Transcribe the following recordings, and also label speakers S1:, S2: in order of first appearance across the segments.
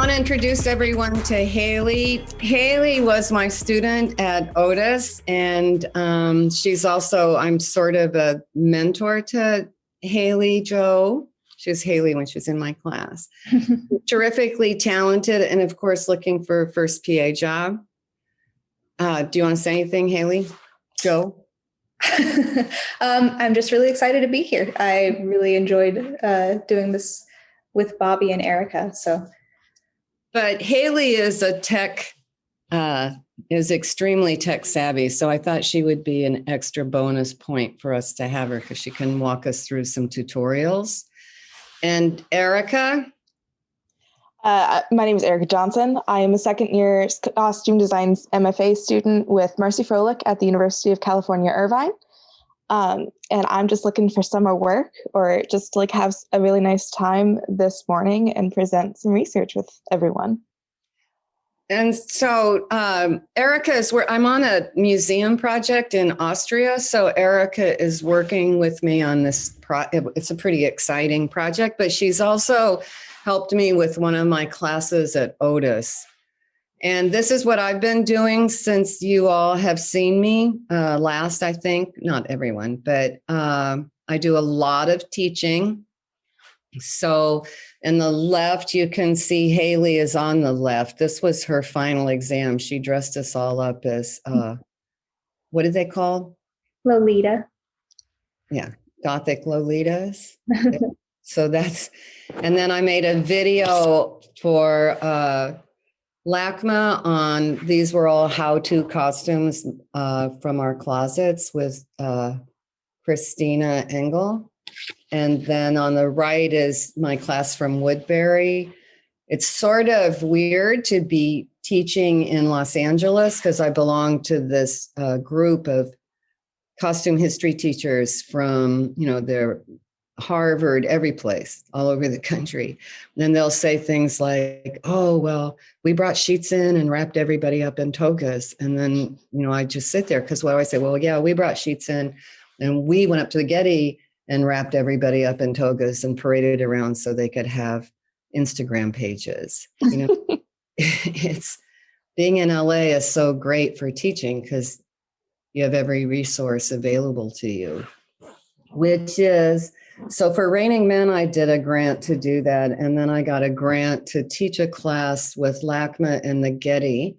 S1: want to introduce everyone to Haley. Haley was my student at Otis, and she's also, I'm sort of a mentor to Haley Joe. She was Haley when she was in my class. Terrifically talented, and of course, looking for her first PA job. Do you want to say anything, Haley? Joe?
S2: I'm just really excited to be here. I really enjoyed doing this with Bobi and Erica.
S1: But Haley is a tech, is extremely tech savvy. So I thought she would be an extra bonus point for us to have her because she can walk us through some tutorials. And Erica?
S3: My name is Erica Johnson. I am a second-year costume design MFA student with Marcy Froelich at the University of California, Irvine. And I'm just looking for summer work or just to have a really nice time this morning and present some research with everyone.
S1: And so Erica is where I'm on a museum project in Austria. So Erica is working with me on this. It's a pretty exciting project, but she's also helped me with one of my classes at Otis. And this is what I've been doing since you all have seen me last, I think. Not everyone, but I do a lot of teaching. So in the left, you can see Haley is on the left. This was her final exam. She dressed us all up as, what did they call?
S2: Lolita.
S1: Yeah, Gothic Lolitas. So that's, and then I made a video for LACMA on, these were all how-to costumes from our closets with Christina Engel. And then on the right is my class from Woodbury. It's sort of weird to be teaching in Los Angeles because I belong to this group of costume history teachers from, their Harvard, every place, all over the country. And then they'll say things like, oh, well, we brought sheets in and wrapped everybody up in togas. And then, I just sit there because what do I say? Well, yeah, we brought sheets in and we went up to the Getty and wrapped everybody up in togas and paraded around so they could have Instagram pages. It's being in LA is so great for teaching because you have every resource available to you, which is, so for Raining Men, I did a grant to do that. And then I got a grant to teach a class with LACMA and the Getty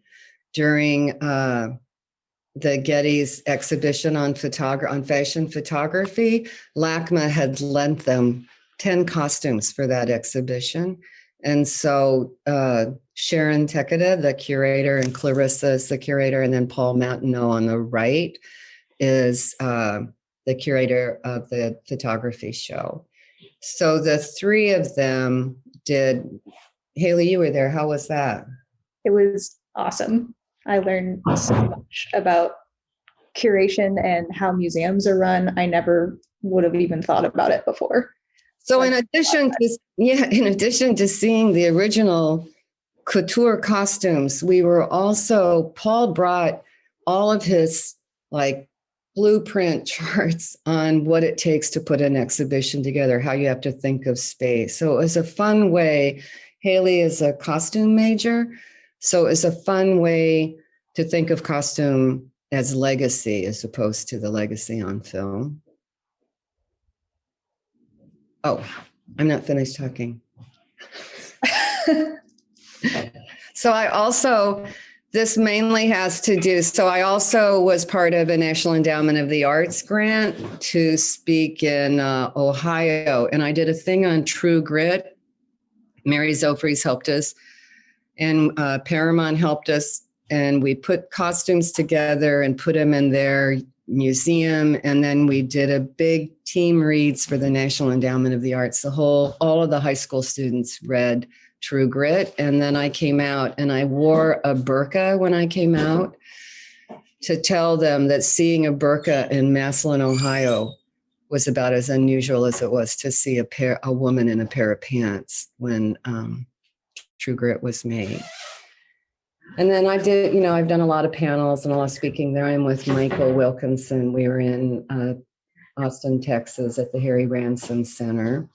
S1: during the Getty's exhibition on fashion photography. LACMA had lent them 10 costumes for that exhibition. And so Sharon Tekeda, the curator, and Clarissa is the curator, and then Paul Matineau on the right is the curator of the photography show. So the three of them did, Haley, you were there. How was that?
S2: It was awesome. I learned so much about curation and how museums are run. I never would have even thought about it before.
S1: So in addition to seeing the original couture costumes, Paul brought all of his blueprint charts on what it takes to put an exhibition together, how you have to think of space. So it was a fun way. Haley is a costume major. So it's a fun way to think of costume as legacy as opposed to the legacy on film. Oh, I'm not finished talking. This mainly has to do, so I also was part of a National Endowment of the Arts grant to speak in Ohio. And I did a thing on True Grit. Mary Zofries helped us. And Paramount helped us, and we put costumes together and put them in their museum. And then we did a big team reads for the National Endowment of the Arts. All of the high school students read True Grit. And then I came out and I wore a burqa when I came out to tell them that seeing a burqa in Massillon, Ohio was about as unusual as it was to see a woman in a pair of pants when True Grit was made. And then I did, I've done a lot of panels and a lot of speaking there. I'm with Michael Wilkinson. We were in Austin, Texas at the Harry Ransom Center.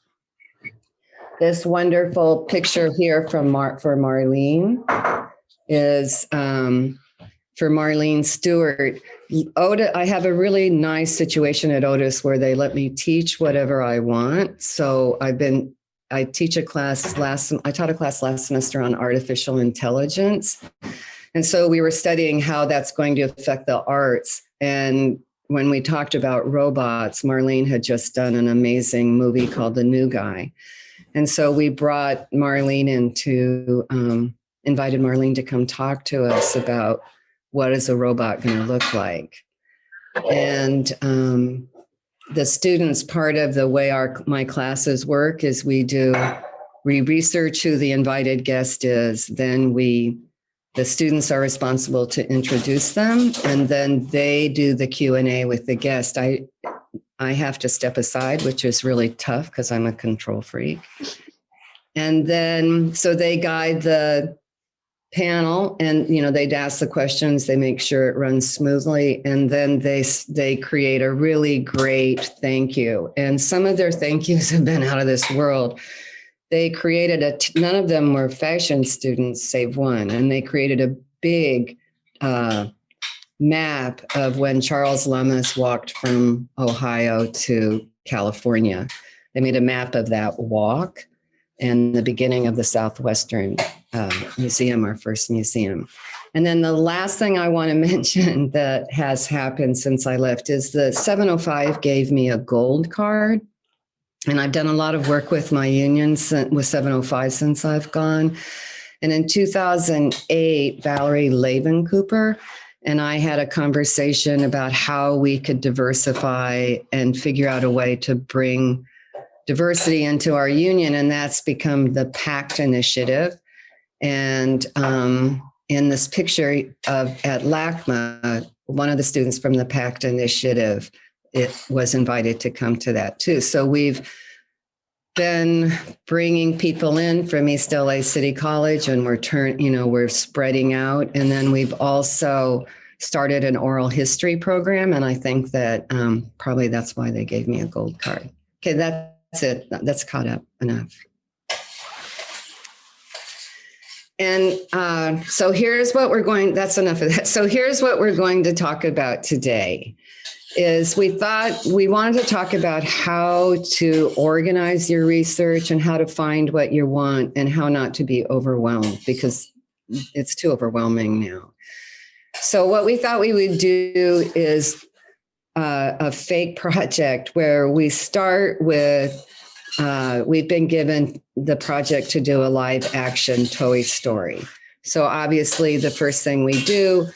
S1: This wonderful picture here from for Marlene is for Marlene Stewart. I have a really nice situation at Otis where they let me teach whatever I want. So I taught a class last semester on artificial intelligence. And so we were studying how that's going to affect the arts. And when we talked about robots, Marlene had just done an amazing movie called The New Guy. And so we brought Marlene invited Marlene to come talk to us about what is a robot going to look like. And the students, part of the way my classes work is we research who the invited guest is, then the students are responsible to introduce them, and then they do the Q&A with the guest. I have to step aside, which is really tough because I'm a control freak. And then, so they guide the panel and, they'd ask the questions, they make sure it runs smoothly. And then they create a really great thank you. And some of their thank yous have been out of this world. They created none of them were fashion students, save one. And they created a big map of when Charles Lummis walked from Ohio to California. They made a map of that walk and the beginning of the Southwestern Museum, our first museum. And then the last thing I want to mention that has happened since I left is the 705 gave me a gold card. And I've done a lot of work with my union with 705 since I've gone. And in 2008, Valerie Laban Cooper and I had a conversation about how we could diversify and figure out a way to bring diversity into our union. And that's become the PACT initiative. And in this picture at LACMA, one of the students from the PACT initiative, it was invited to come to that too. So we've been bringing people in from East LA City College, and we're spreading out. And then we've also started an oral history program. And I think that probably that's why they gave me a gold card. Okay, that's it. That's caught up enough. And so here's what we're going, that's enough of that. So here's what we're going to talk about today. Is we thought we wanted to talk about how to organize your research and how to find what you want and how not to be overwhelmed, because it's too overwhelming now. So what we thought we would do is a fake project where we start with, we've been given the project to do a live action Toy Story. So obviously the first thing we do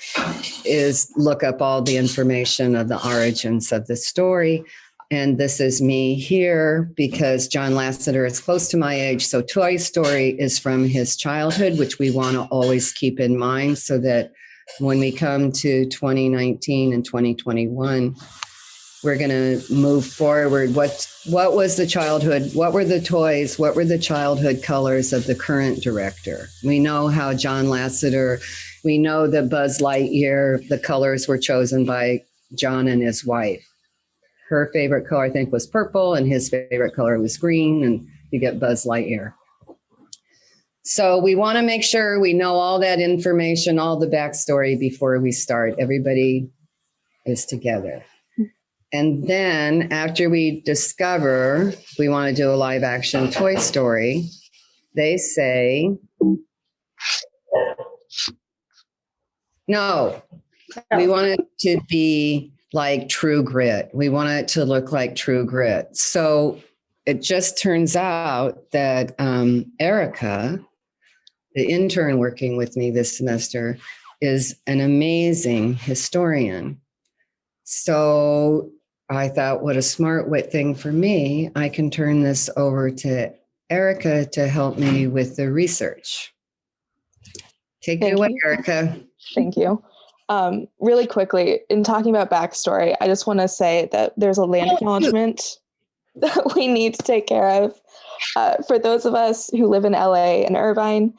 S1: is look up all the information of the origins of the story. And this is me here because John Lasseter is close to my age. So Toy Story is from his childhood, which we want to always keep in mind so that when we come to 2019 and 2021, we're going to move forward. What was the childhood? What were the toys? What were the childhood colors of the current director? We know how John Lasseter, we know that Buzz Lightyear, the colors were chosen by John and his wife. Her favorite color, I think, was purple, and his favorite color was green, and you get Buzz Lightyear. So we want to make sure we know all that information, all the backstory before we start. Everybody is together. And then after we discover we want to do a live action Toy Story, they say, no, we want it to be like True Grit. We want it to look like True Grit. So it just turns out that Erica, the intern working with me this semester, is an amazing historian. So I thought, what a smart thing for me. I can turn this over to Erica to help me with the research. Take it away, Erica.
S3: Thank you. Really quickly, in talking about backstory, I just want to say that there's a land acknowledgement that we need to take care of. For those of us who live in LA and Irvine,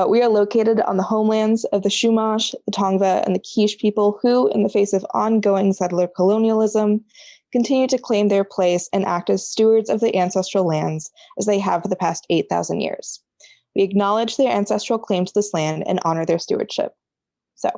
S3: we are located on the homelands of the Chumash, the Tongva, and the Quiche people who, in the face of ongoing settler colonialism, continue to claim their place and act as stewards of the ancestral lands as they have for the past 8,000 years. We acknowledge their ancestral claim to this land and honor their stewardship. So,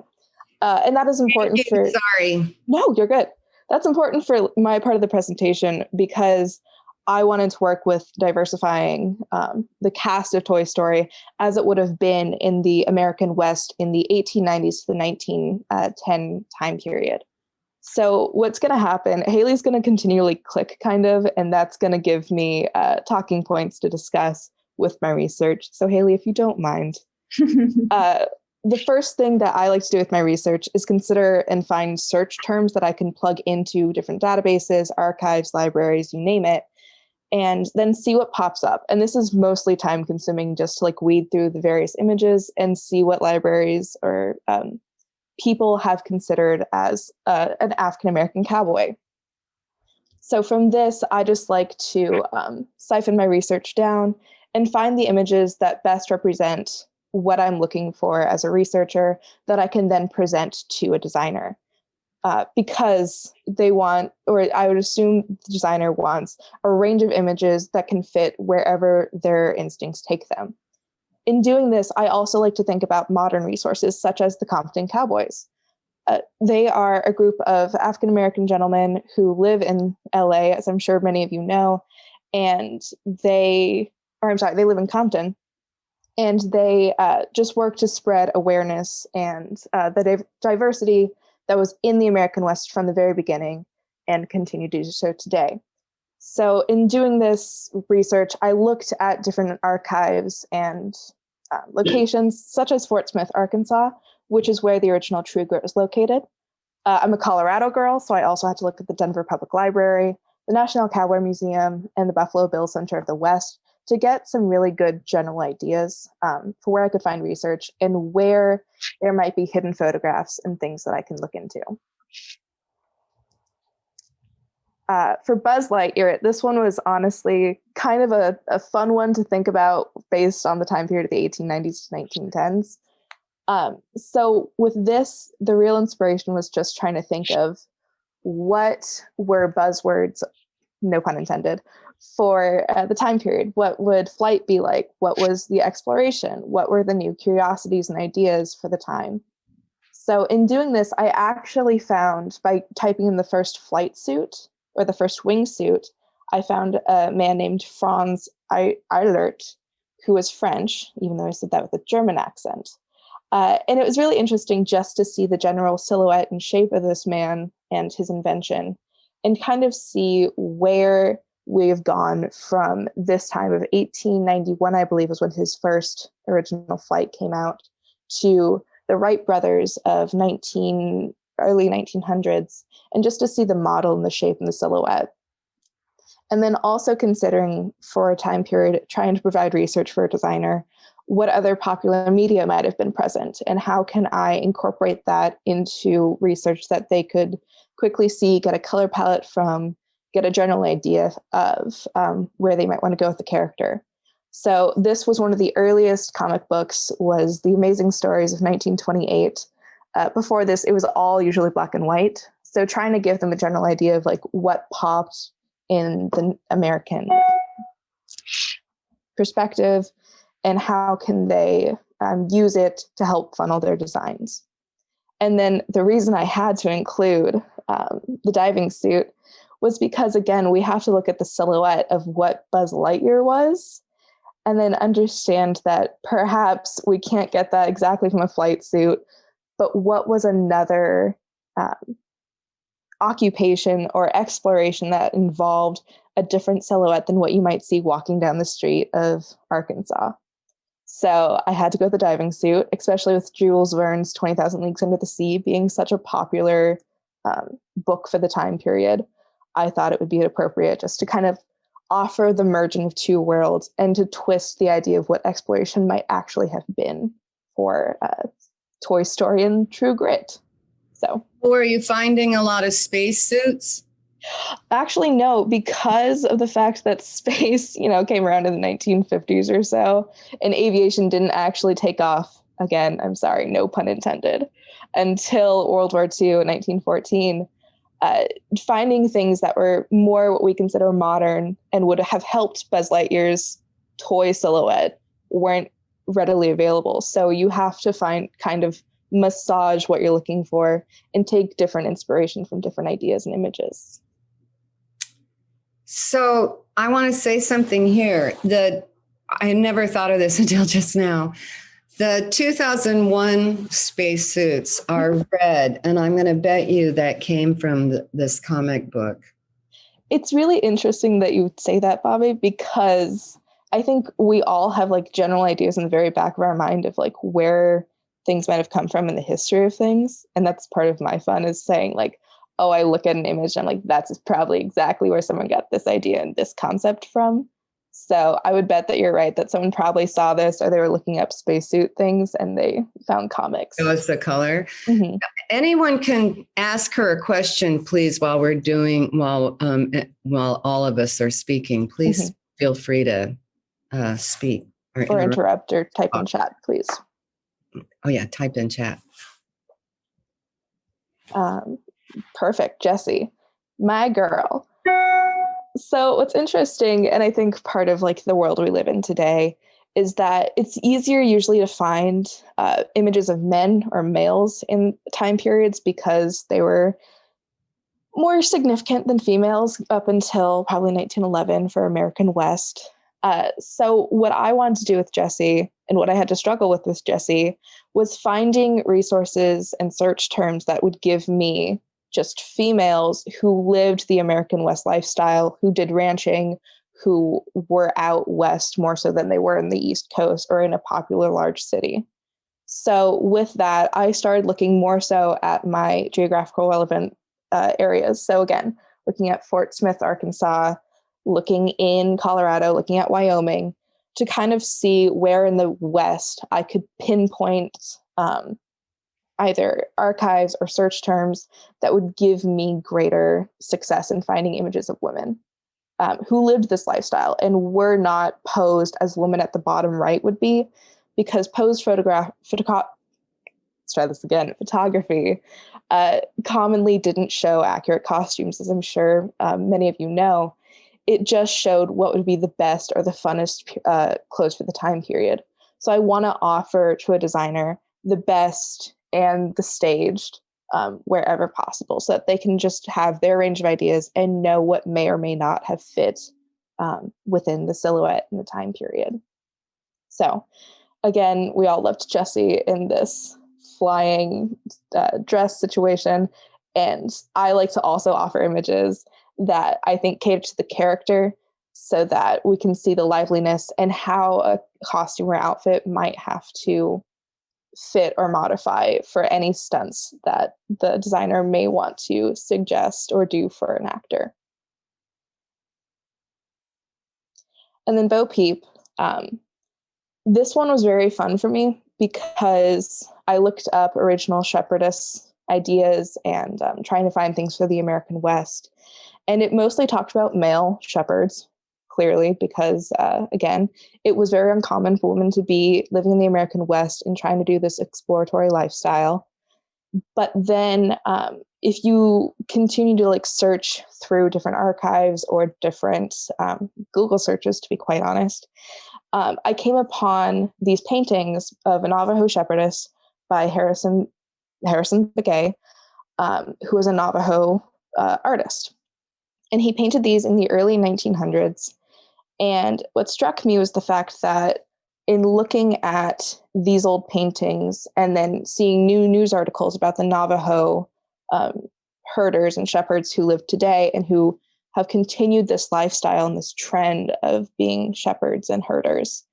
S3: and that is important for...
S1: Sorry.
S3: No, you're good. That's important for my part of the presentation because I wanted to work with diversifying the cast of Toy Story as it would have been in the American West in the 1890s to the 1910 time period. So what's going to happen, Haley's going to continually click kind of, and that's going to give me talking points to discuss with my research. So Haley, if you don't mind, the first thing that I like to do with my research is consider and find search terms that I can plug into different databases, archives, libraries, you name it, and then see what pops up. And this is mostly time consuming just to like weed through the various images and see what libraries or people have considered as an African-American cowboy. So from this, I just like to siphon my research down and find the images that best represent what I'm looking for as a researcher that I can then present to a designer. Because they want, or I would assume the designer wants, a range of images that can fit wherever their instincts take them. In doing this, I also like to think about modern resources such as the Compton Cowboys. They are a group of African-American gentlemen who live in LA, as I'm sure many of you know, and they live in Compton, and they just work to spread awareness and the diversity that was in the American West from the very beginning and continue to do so today. So in doing this research, I looked at different archives and locations such as Fort Smith, Arkansas, which is where the original True Grit was located. I'm a Colorado girl, so I also had to look at the Denver Public Library, the National Cowboy Museum, and the Buffalo Bill Center of the West to get some really good general ideas for where I could find research and where there might be hidden photographs and things that I can look into. For Buzz Lightyear, this one was honestly kind of a fun one to think about based on the time period of the 1890s to 1910s. So with this, the real inspiration was just trying to think of what were buzzwords, no pun intended, for the time period. What would flight be like? What was the exploration? What were the new curiosities and ideas for the time? So in doing this, I actually found, by typing in the first flight suit or the first wingsuit, I found a man named Franz Eilert, who was French, even though I said that with a German accent. And it was really interesting just to see the general silhouette and shape of this man and his invention, and kind of see where we've gone from this time of 1891, I believe, was when his first original flight came out, to the Wright brothers of early 1900s, and just to see the model and the shape and the silhouette. And then also considering for a time period, trying to provide research for a designer, what other popular media might have been present, and how can I incorporate that into research that they could quickly see, get a color palette from, get a general idea of where they might want to go with the character. So this was one of the earliest comic books, was The Amazing Stories of 1928. Before this, it was all usually black and white. So trying to give them a general idea of like what popped in the American perspective and how can they use it to help funnel their designs. And then the reason I had to include the diving suit was because, again, we have to look at the silhouette of what Buzz Lightyear was, and then understand that perhaps we can't get that exactly from a flight suit, but what was another occupation or exploration that involved a different silhouette than what you might see walking down the street of Arkansas. So I had to go with the diving suit, especially with Jules Verne's 20,000 Leagues Under the Sea being such a popular book for the time period. I thought it would be appropriate just to kind of offer the merging of two worlds and to twist the idea of what exploration might actually have been for Toy Story and True Grit. So,
S1: were you finding a lot of spacesuits?
S3: Actually, no, because of the fact that space, came around in the 1950s or so, and aviation didn't actually take off. Again, I'm sorry, no pun intended, until World War II in 1914. finding things that were more what we consider modern and would have helped Buzz Lightyear's toy silhouette weren't readily available. So you have to kind of massage what you're looking for and take different inspiration from different ideas and images.
S1: So I want to say something here that I never thought of this until just now. The 2001 spacesuits are red, and I'm going to bet you that came from this comic book.
S3: It's really interesting that you say that, Bobby, because I think we all have like general ideas in the very back of our mind of like where things might have come from in the history of things. And that's part of my fun, is saying like, oh, I look at an image and I'm like, that's probably exactly where someone got this idea and this concept from. So I would bet that you're right, that someone probably saw this or they were looking up spacesuit things and they found comics.
S1: It was the color.
S3: Mm-hmm.
S1: Anyone can ask her a question, please, while all of us are speaking. Please feel free to speak
S3: or interrupt or type in chat, please.
S1: Oh yeah, type in chat.
S3: Perfect, Jessie, my girl. So what's interesting, and I think part of like the world we live in today, is that it's easier usually to find images of men or males in time periods because they were more significant than females up until probably 1911 for American West. So what I wanted to do with Jessie, and what I had to struggle with Jessie, was finding resources and search terms that would give me just females who lived the American West lifestyle, who did ranching, who were out west more so than they were in the East Coast or in a popular large city. So with that, I started looking more so at my geographical relevant areas. So again, looking at Fort Smith, Arkansas, looking in Colorado, looking at Wyoming, to kind of see where in the West I could pinpoint either archives or search terms that would give me greater success in finding images of women who lived this lifestyle and were not posed as women at the bottom right would be, because posed photography commonly didn't show accurate costumes, as I'm sure many of you know. It just showed what would be the best or the funnest clothes for the time period. So I want to offer to a designer the best and the staged wherever possible, so that they can just have their range of ideas and know what may or may not have fit within the silhouette in the time period. So again, we all loved Jessie in this flying dress situation. And I like to also offer images that I think cater to the character, so that we can see the liveliness and how a costume or outfit might have to fit or modify for any stunts that the designer may want to suggest or do for an actor. And then Bo Peep, this one was very fun for me because I looked up original shepherdess ideas and trying to find things for the American West. And it mostly talked about male shepherds, clearly, because, again, it was very uncommon for women to be living in the American West and trying to do this exploratory lifestyle. But then if you continue to like search through different archives or different Google searches, to be quite honest, I came upon these paintings of a Navajo shepherdess by Harrison Begay, who was a Navajo artist. And he painted these in the early 1900s. And what struck me was the fact that in looking at these old paintings and then seeing new news articles about the Navajo herders and shepherds who live today and who have continued this lifestyle and this trend of being shepherds and herders,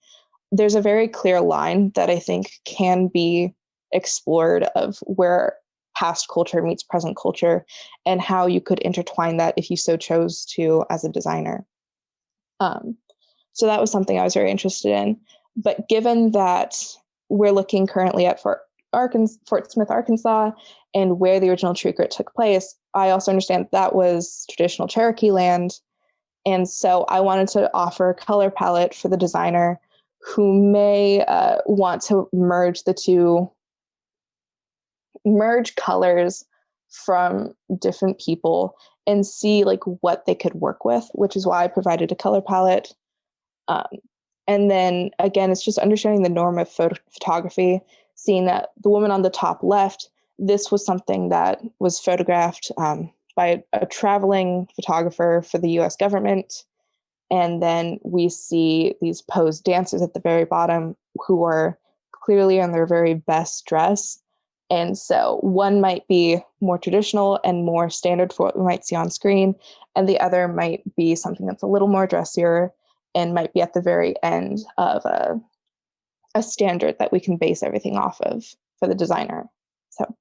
S3: there's a very clear line that I think can be explored of where past culture meets present culture and how you could intertwine that if you so chose to as a designer. So that was something I was very interested in. But given that we're looking currently at Fort Smith, Arkansas, and where the original Tree Grit took place, I also understand that was traditional Cherokee land. And so I wanted to offer a color palette for the designer who may want to merge colors from different people and see like what they could work with, which is why I provided a color palette. And then again, it's just understanding the norm of photography, seeing that the woman on the top left, this was something that was photographed by a traveling photographer for the US government. And then we see these posed dancers at the very bottom who are clearly in their very best dress. And so one might be more traditional and more standard for what we might see on screen, and the other might be something that's a little more dressier and might be at the very end of a standard that we can base everything off of for the designer. So.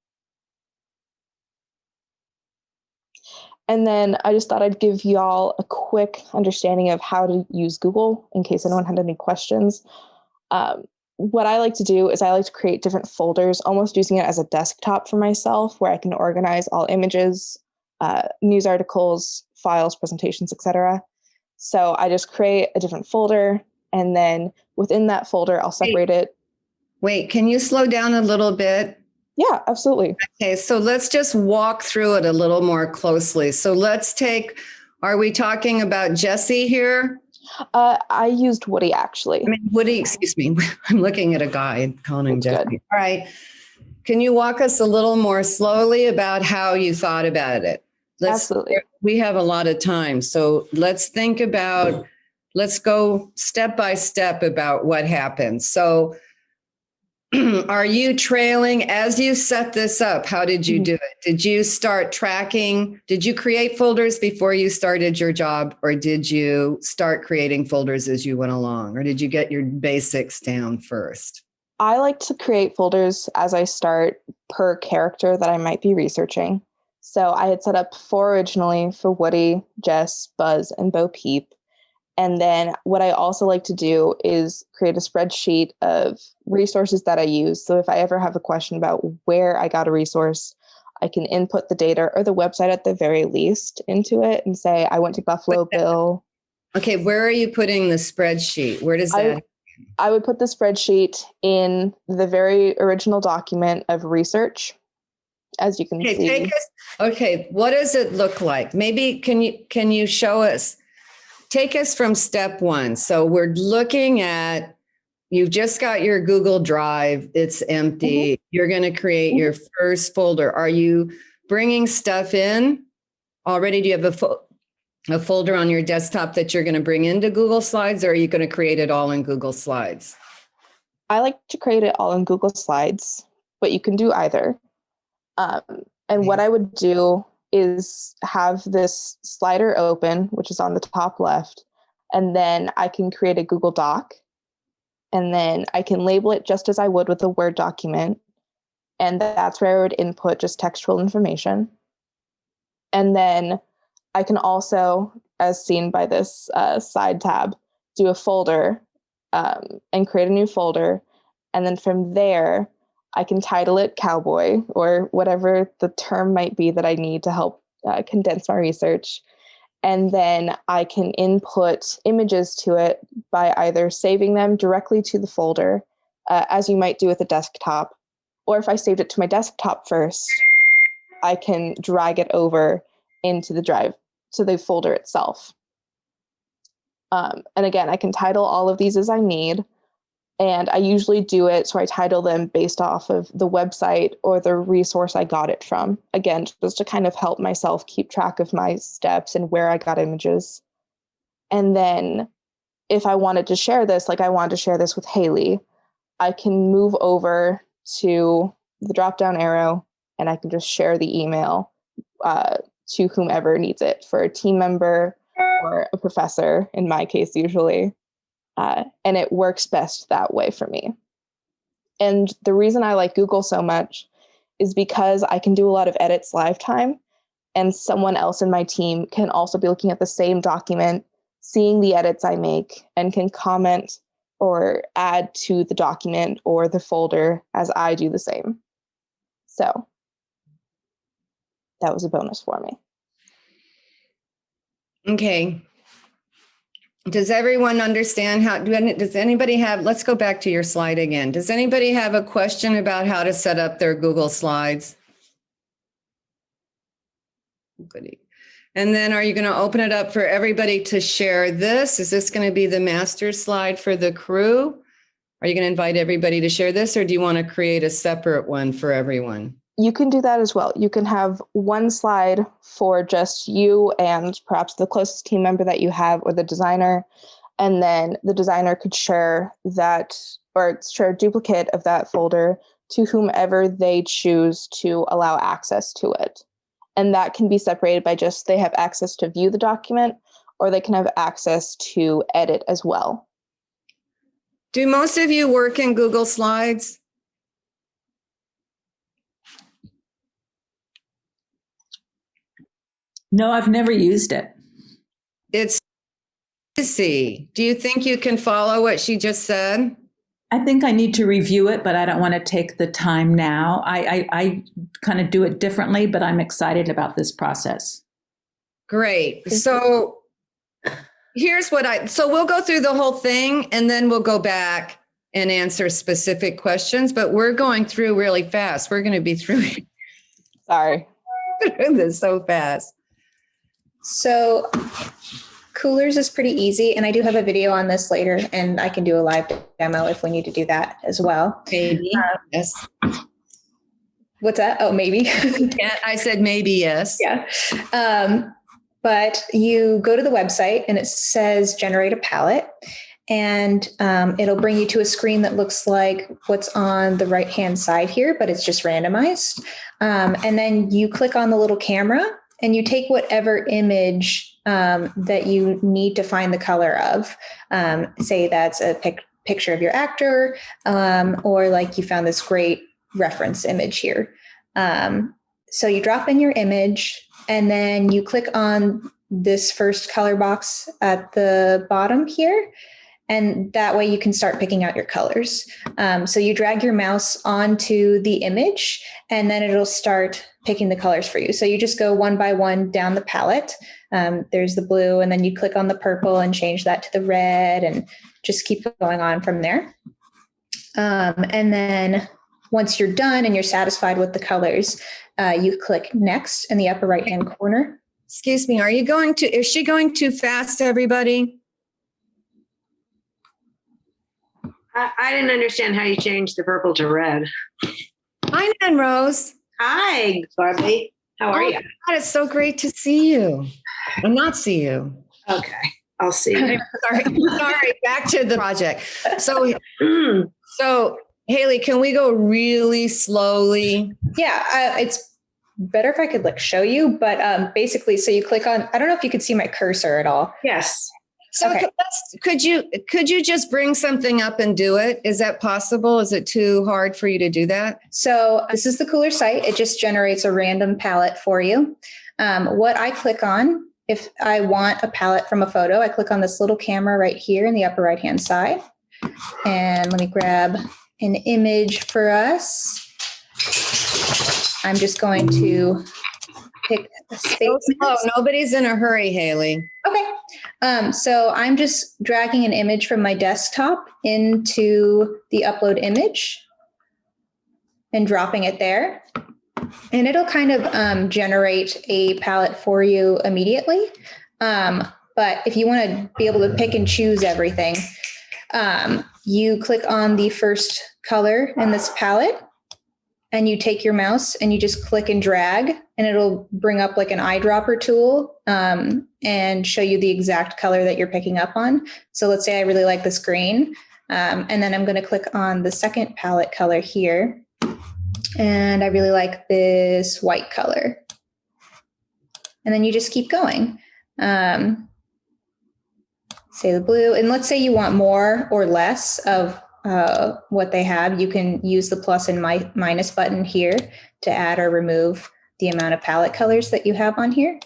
S3: And then I just thought I'd give y'all a quick understanding of how to use Google in case anyone had any questions. What I like to do is I like to create different folders, almost using it as a desktop for myself, where I can organize all images, news articles, files, presentations, etc. So I just create a different folder, and then within that folder, I'll separate it.
S1: Wait, can you slow down a little bit?
S3: Yeah, absolutely.
S1: Okay, so let's just walk through it a little more closely. So let's take, are we talking about Jesse here?
S3: I used Woody, actually.
S1: I mean, Woody, excuse me. I'm looking at a guide calling him
S3: That's
S1: Jesse.
S3: good.
S1: All right. Can you walk us a little more slowly about how you thought about it?
S3: Absolutely.
S1: We have a lot of time. So let's think about, let's go step by step about what happened. So are you trailing as you set this up? How did you do it? Did you start tracking? Did you create folders before you started your job, or did you start creating folders as you went along, or did you get your basics down first?
S3: I like to create folders as I start per character that I might be researching. So I had set up 4 originally for Woody, Jess, Buzz, and Bo Peep. And then what I also like to do is create a spreadsheet of resources that I use. So if I ever have a question about where I got a resource, I can input the data or the website at the very least into it and say, I went to Buffalo Bill.
S1: Okay, where are you putting the spreadsheet? Where does that?
S3: I would put the spreadsheet in the very original document of research, as you can see.
S1: Okay, what does it look like? Maybe can you show us? Take us from step 1. So we're looking at, you've just got your Google Drive. It's empty. You're going to create your first folder. Are you bringing stuff in already? Do you have a folder on your desktop that you're going to bring into Google Slides, or are you going to create it all in Google Slides?
S3: I like to create it all in Google Slides, but you can do either. And what I would do is have this slider open, which is on the top left, and then I can create a Google Doc, and then I can label it just as I would with a Word document, and that's where I would input just textual information. And then I can also, as seen by this side tab, do a folder and create a new folder, and then from there, I can title it Cowboy or whatever the term might be that I need to help condense my research. And then I can input images to it by either saving them directly to the folder, as you might do with a desktop, or if I saved it to my desktop first, I can drag it over into the drive, to the folder itself. And again, I can title all of these as I need. And I usually do it, so I title them based off of the website or the resource I got it from. Again, just to kind of help myself keep track of my steps and where I got images. And then if I wanted to share this, like I wanted to share this with Haley, I can move over to the drop-down arrow and I can just share the email to whomever needs it, for a team member or a professor, in my case, usually. And it works best that way for me. And the reason I like Google so much is because I can do a lot of edits live time, and someone else in my team can also be looking at the same document, seeing the edits I make, and can comment or add to the document or the folder as I do the same. So that was a bonus for me.
S1: Okay. Does everyone understand how, does anybody have, let's go back to your slide again. Does anybody have a question about how to set up their Google Slides? Goody. And then are you going to open it up for everybody to share this? Is this going to be the master slide for the crew? Are you going to invite everybody to share this, or do you want to create a separate one for everyone?
S3: You can do that as well. You can have one slide for just you and perhaps the closest team member that you have or the designer. And then the designer could share that or share a duplicate of that folder to whomever they choose to allow access to it. And that can be separated by just they have access to view the document, or they can have access to edit as well.
S1: Do most of you work in Google Slides?
S4: No, I've never used it.
S1: It's easy. Do you think you can follow what she just said?
S4: I think I need to review it, but I don't want to take the time now. I kind of do it differently, but I'm excited about this process.
S1: Great. So here's what so we'll go through the whole thing and then we'll go back and answer specific questions, but we're going through really fast. We're going to be through this so fast.
S2: So Coolers is pretty easy, and I do have a video on this later, and I can do a live demo if we need to do that as well.
S1: Maybe. Yes.
S2: What's that? Oh, maybe.
S1: Yeah, I said maybe yes.
S2: Yeah. But you go to the website and it says generate a palette, and it'll bring you to a screen that looks like what's on the right-hand side here, but it's just randomized. And then you click on the little camera and you take whatever image that you need to find the color of. Say that's a picture of your actor, or like you found this great reference image here. So you drop in your image and then you click on this first color box at the bottom here. And that way you can start picking out your colors. So you drag your mouse onto the image and then it'll start picking the colors for you. So you just go one by one down the palette. There's the blue, and then you click on the purple and change that to the red and just keep going on from there. And then once you're done and you're satisfied with the colors, you click next in the upper right-hand corner.
S1: Excuse me, is she going too fast, everybody?
S5: I didn't understand how you changed the purple to red.
S1: Hi, Nan Rose.
S5: Hi, Barbie. How are you?
S1: God, it's so great to see you. Or not see you.
S5: Okay, I'll see you.
S1: Sorry, back to the project. So Haley, can we go really slowly?
S2: Yeah, it's better if I could like show you, but basically, so you click on, I don't know if you could see my cursor at all.
S5: Yes.
S1: So
S2: Okay.
S1: could you just bring something up and do it? Is that possible? Is it too hard for you to do that?
S2: So this is the Cooler site. It just generates a random palette for you. What I click on, if I want a palette from a photo, I click on this little camera right here in the upper right-hand side. And let me grab an image for us. I'm just going to pick a space.
S1: Oh, nobody's in a hurry, Haley.
S2: Okay. So I'm just dragging an image from my desktop into the upload image and dropping it there. And it'll kind of generate a palette for you immediately. But if you want to be able to pick and choose everything, you click on the first color in this palette and you take your mouse and you just click and drag, and it'll bring up like an eyedropper tool and show you the exact color that you're picking up on. So let's say I really like this green, and then I'm going to click on the second palette color here, and I really like this white color. And then you just keep going. Say the blue, and let's say you want more or less of what they have, you can use the plus and minus button here to add or remove the amount of palette colors that you have on here.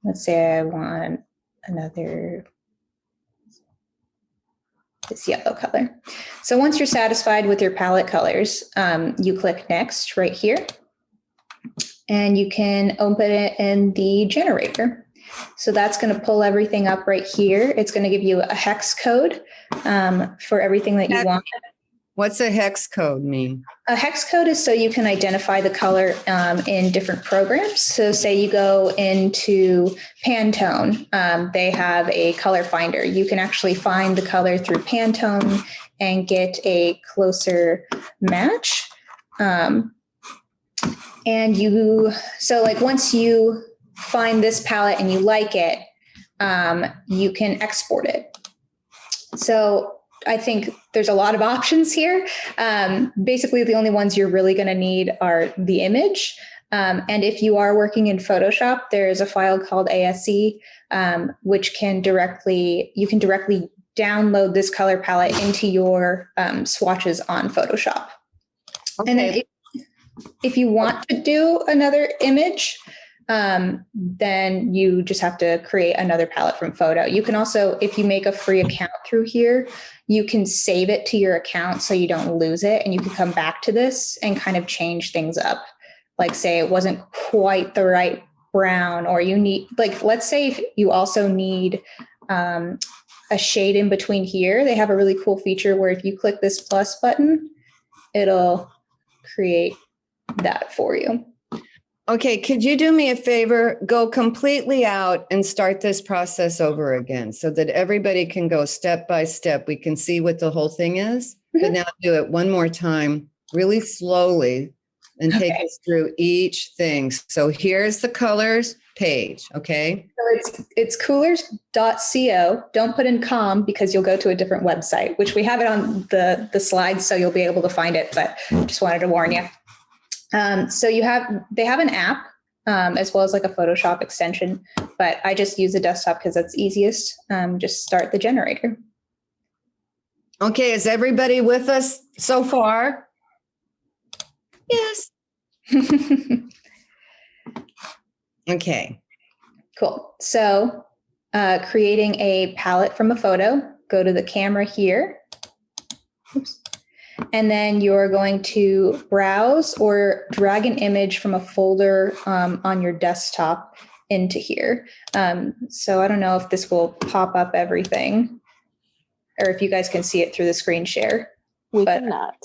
S2: Let's say I want this yellow color. So once you're satisfied with your palette colors, you click next right here, and you can open it in the generator. So that's going to pull everything up right here. It's going to give you a hex code for everything that you want.
S1: What's a hex code mean?
S2: A hex code is so you can identify the color in different programs. So say you go into Pantone, they have a color finder. You can actually find the color through Pantone and get a closer match. So like once you find this palette and you like it, you can export it. So I think there's a lot of options here. Basically, the only ones you're really going to need are the image. And if you are working in Photoshop, there's a file called ASC, which you can directly download this color palette into your swatches on Photoshop.
S1: Okay.
S2: And then if you want to do another image, then you just have to create another palette from photo. You can also, if you make a free account through here, you can save it to your account so you don't lose it. And you can come back to this and kind of change things up. Like say it wasn't quite the right brown, or you need, like, let's say if you also need a shade in between here. They have a really cool feature where if you click this plus button, it'll create that for you.
S1: Okay, could you do me a favor? Go completely out and start this process over again so that everybody can go step by step. We can see what the whole thing is. But now do it one more time, really slowly, and take us through each thing. So here's the colors page, okay?
S2: So it's coolers.co. Don't put in com because you'll go to a different website, which we have it on the slides, so you'll be able to find it, but just wanted to warn you. So they have an app, as well as like a Photoshop extension, but I just use a desktop because that's easiest. Just start the generator.
S1: Okay, is everybody with us so far? Yes. Okay.
S2: Cool. So creating a palette from a photo, go to the camera here. Oops. And then you're going to browse or drag an image from a folder on your desktop into here. So I don't know if this will pop up everything or if you guys can see it through the screen share.
S3: We cannot.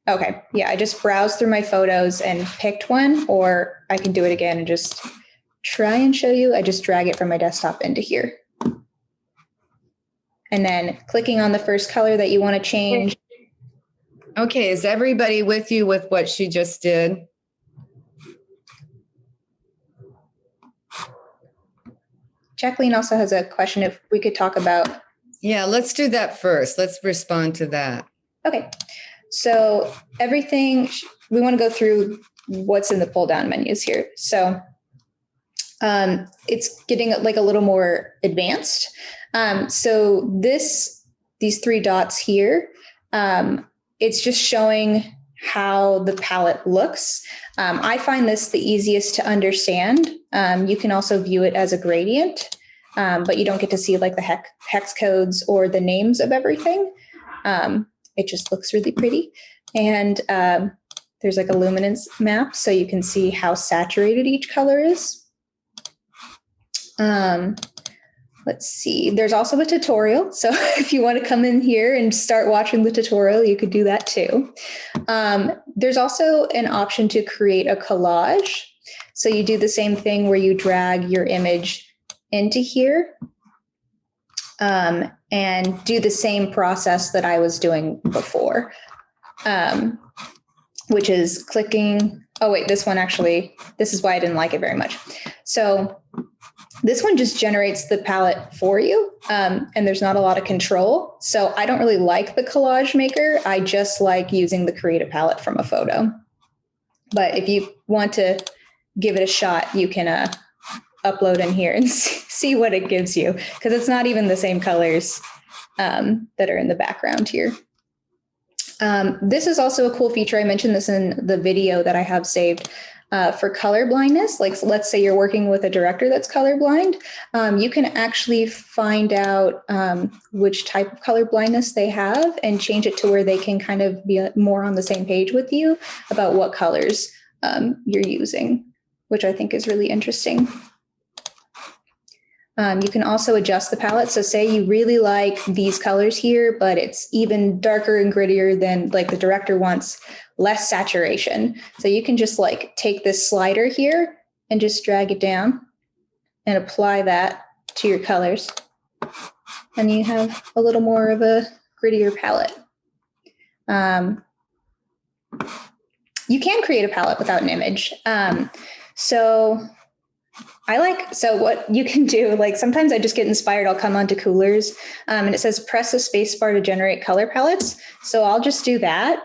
S2: Okay. Yeah, I just browsed through my photos and picked one, or I can do it again and just try and show you. I just drag it from my desktop into here. And then clicking on the first color that you want to change.
S1: Okay, is everybody with you with what she just did?
S2: Jacqueline also has a question if we could talk about.
S1: Yeah, let's do that first. Let's respond to that.
S2: Okay, so everything, we want to go through what's in the pull down menus here. So it's getting like a little more advanced. So these three dots here, it's just showing how the palette looks. I find this the easiest to understand. You can also view it as a gradient, but you don't get to see like the hex codes or the names of everything. It just looks really pretty. And there's like a luminance map, so you can see how saturated each color is. Let's see, there's also a tutorial. So if you want to come in here and start watching the tutorial, you could do that too. There's also an option to create a collage. So you do the same thing where you drag your image into here and do the same process that I was doing before, which is clicking. Oh wait, this one actually, this is why I didn't like it very much. So this one just generates the palette for you, and there's not a lot of control. So I don't really like the collage maker. I just like using the create a palette from a photo. But if you want to give it a shot, you can upload in here and see what it gives you, because it's not even the same colors that are in the background here. This is also a cool feature. I mentioned this in the video that I have saved. For color blindness, like let's say you're working with a director that's colorblind, you can actually find out which type of color blindness they have and change it to where they can kind of be more on the same page with you about what colors you're using, which I think is really interesting. You can also adjust the palette. So say you really like these colors here, but it's even darker and grittier than like the director wants, less saturation. So you can just like take this slider here and just drag it down and apply that to your colors. And you have a little more of a grittier palette. You can create a palette without an image. So what you can do, like sometimes I just get inspired, I'll come onto Coolers and it says press the space bar to generate color palettes. So I'll just do that.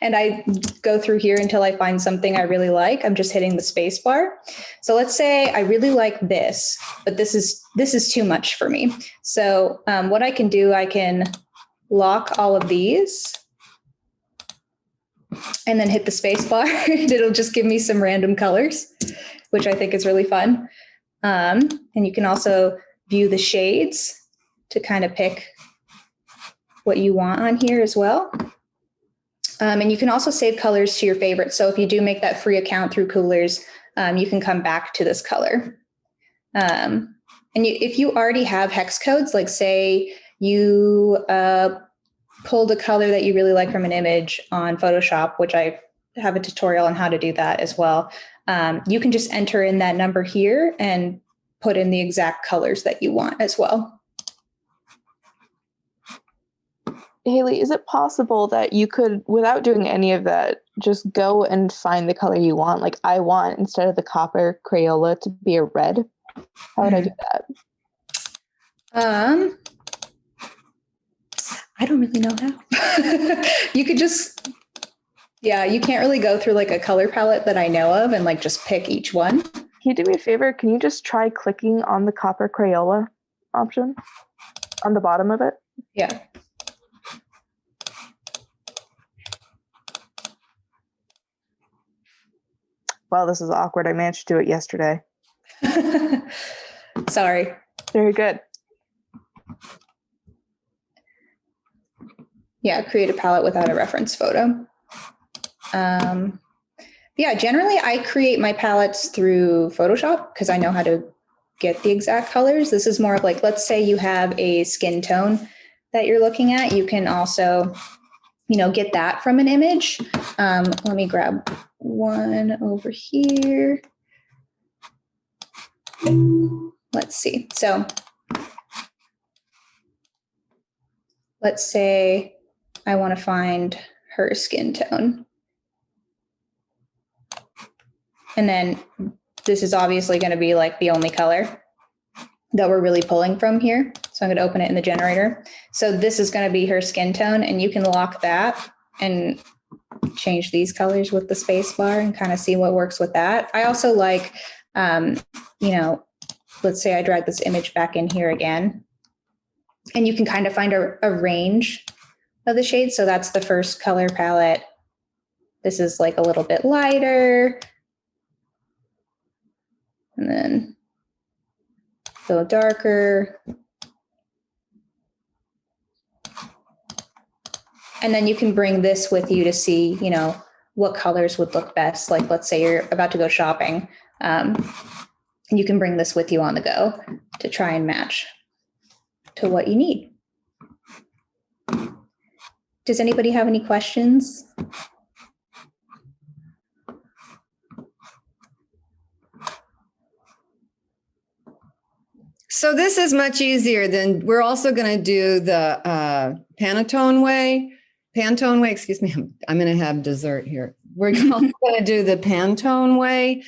S2: And I go through here until I find something I really like. I'm just hitting the space bar. So let's say I really like this, but this is too much for me. So what I can do, I can lock all of these and then hit the space bar. It'll just give me some random colors, which I think is really fun. And you can also view the shades to kind of pick what you want on here as well. And you can also save colors to your favorites. So if you do make that free account through Coolers, you can come back to this color. And if you already have hex codes, like say you pulled a color that you really like from an image on Photoshop, which I have a tutorial on how to do that as well. You can just enter in that number here and put in the exact colors that you want as well.
S3: Haley, is it possible that you could, without doing any of that, just go and find the color you want? Like I want, instead of the copper Crayola, to be a red. How would I do that?
S2: I don't really know how. You could just, yeah, you can't really go through like a color palette that I know of and like just pick each one.
S3: Can you do me a favor? Can you just try clicking on the copper Crayola option on the bottom of it?
S2: Yeah.
S3: Wow, this is awkward. I managed to do it yesterday.
S2: Sorry.
S3: Very good.
S2: Yeah, create a palette without a reference photo. Yeah, generally I create my palettes through Photoshop because I know how to get the exact colors. This is more of like, let's say you have a skin tone that you're looking at. You can also, get that from an image. Let me grab one over here. Let's see. So let's say I want to find her skin tone. And then this is obviously going to be like the only color that we're really pulling from here. So I'm going to open it in the generator. So this is going to be her skin tone, and you can lock that and change these colors with the space bar and kind of see what works with that. I also like, let's say I drag this image back in here again, and you can kind of find a range of the shades. So that's the first color palette. This is like a little bit lighter. And then go darker. And then you can bring this with you to see, what colors would look best. Like, let's say you're about to go shopping, and you can bring this with you on the go to try and match to what you need. Does anybody have any questions?
S1: So this is much easier than, we're also going to do the Pantone way, excuse me, I'm going to have dessert here. We're also going to do the Pantone way,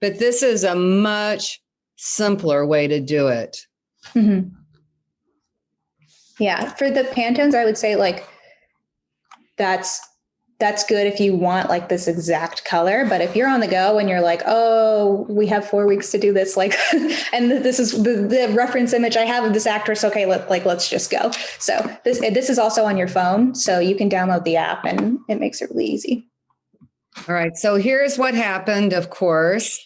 S1: but this is a much simpler way to do it.
S2: Mm-hmm. Yeah, for the Pantones, I would say like that's good if you want like this exact color. But if you're on the go and you're like, oh, we have 4 weeks to do this, like, and this is the reference image I have of this actress. Okay, let's just go. So this is also on your phone, so you can download the app, and it makes it really easy.
S1: All right. So here's what happened, of course.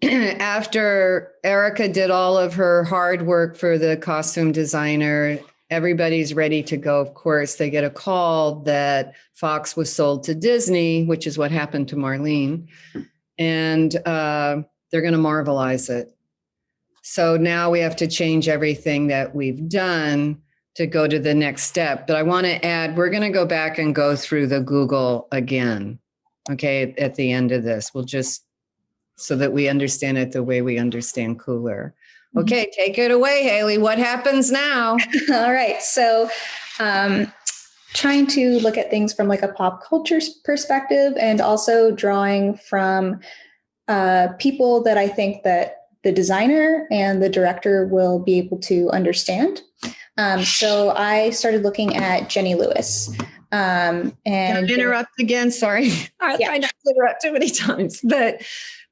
S1: After Erica did all of her hard work for the costume designer, everybody's ready to go. Of course, they get a call that Fox was sold to Disney, which is what happened to Marlene. And they're going to Marvelize it. So now we have to change everything that we've done to go to the next step. But I want to add, we're going to go back and go through the Google again. Okay. At the end of this, we'll just, so that we understand it the way we understand Cooler. Okay. Take it away, Haley. What happens now?
S2: All right. So, trying to look at things from like a pop culture perspective, and also drawing from people that I think that the designer and the director will be able to understand. So I started looking at Jenny Lewis.
S1: Can I interrupt again? Sorry. I'll try not to interrupt too many times. But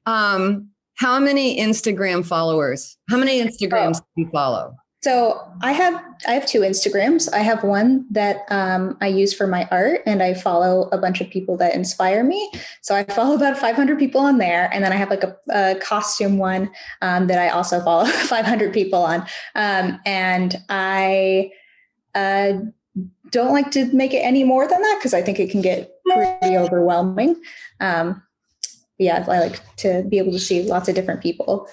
S1: how many Instagram followers? How many Instagrams do you follow?
S2: So I have two Instagrams. I have one that I use for my art, and I follow a bunch of people that inspire me. So I follow about 500 people on there. And then I have like a costume one that I also follow 500 people on. And I don't like to make it any more than that because I think it can get pretty overwhelming. Yeah, I like to be able to see lots of different people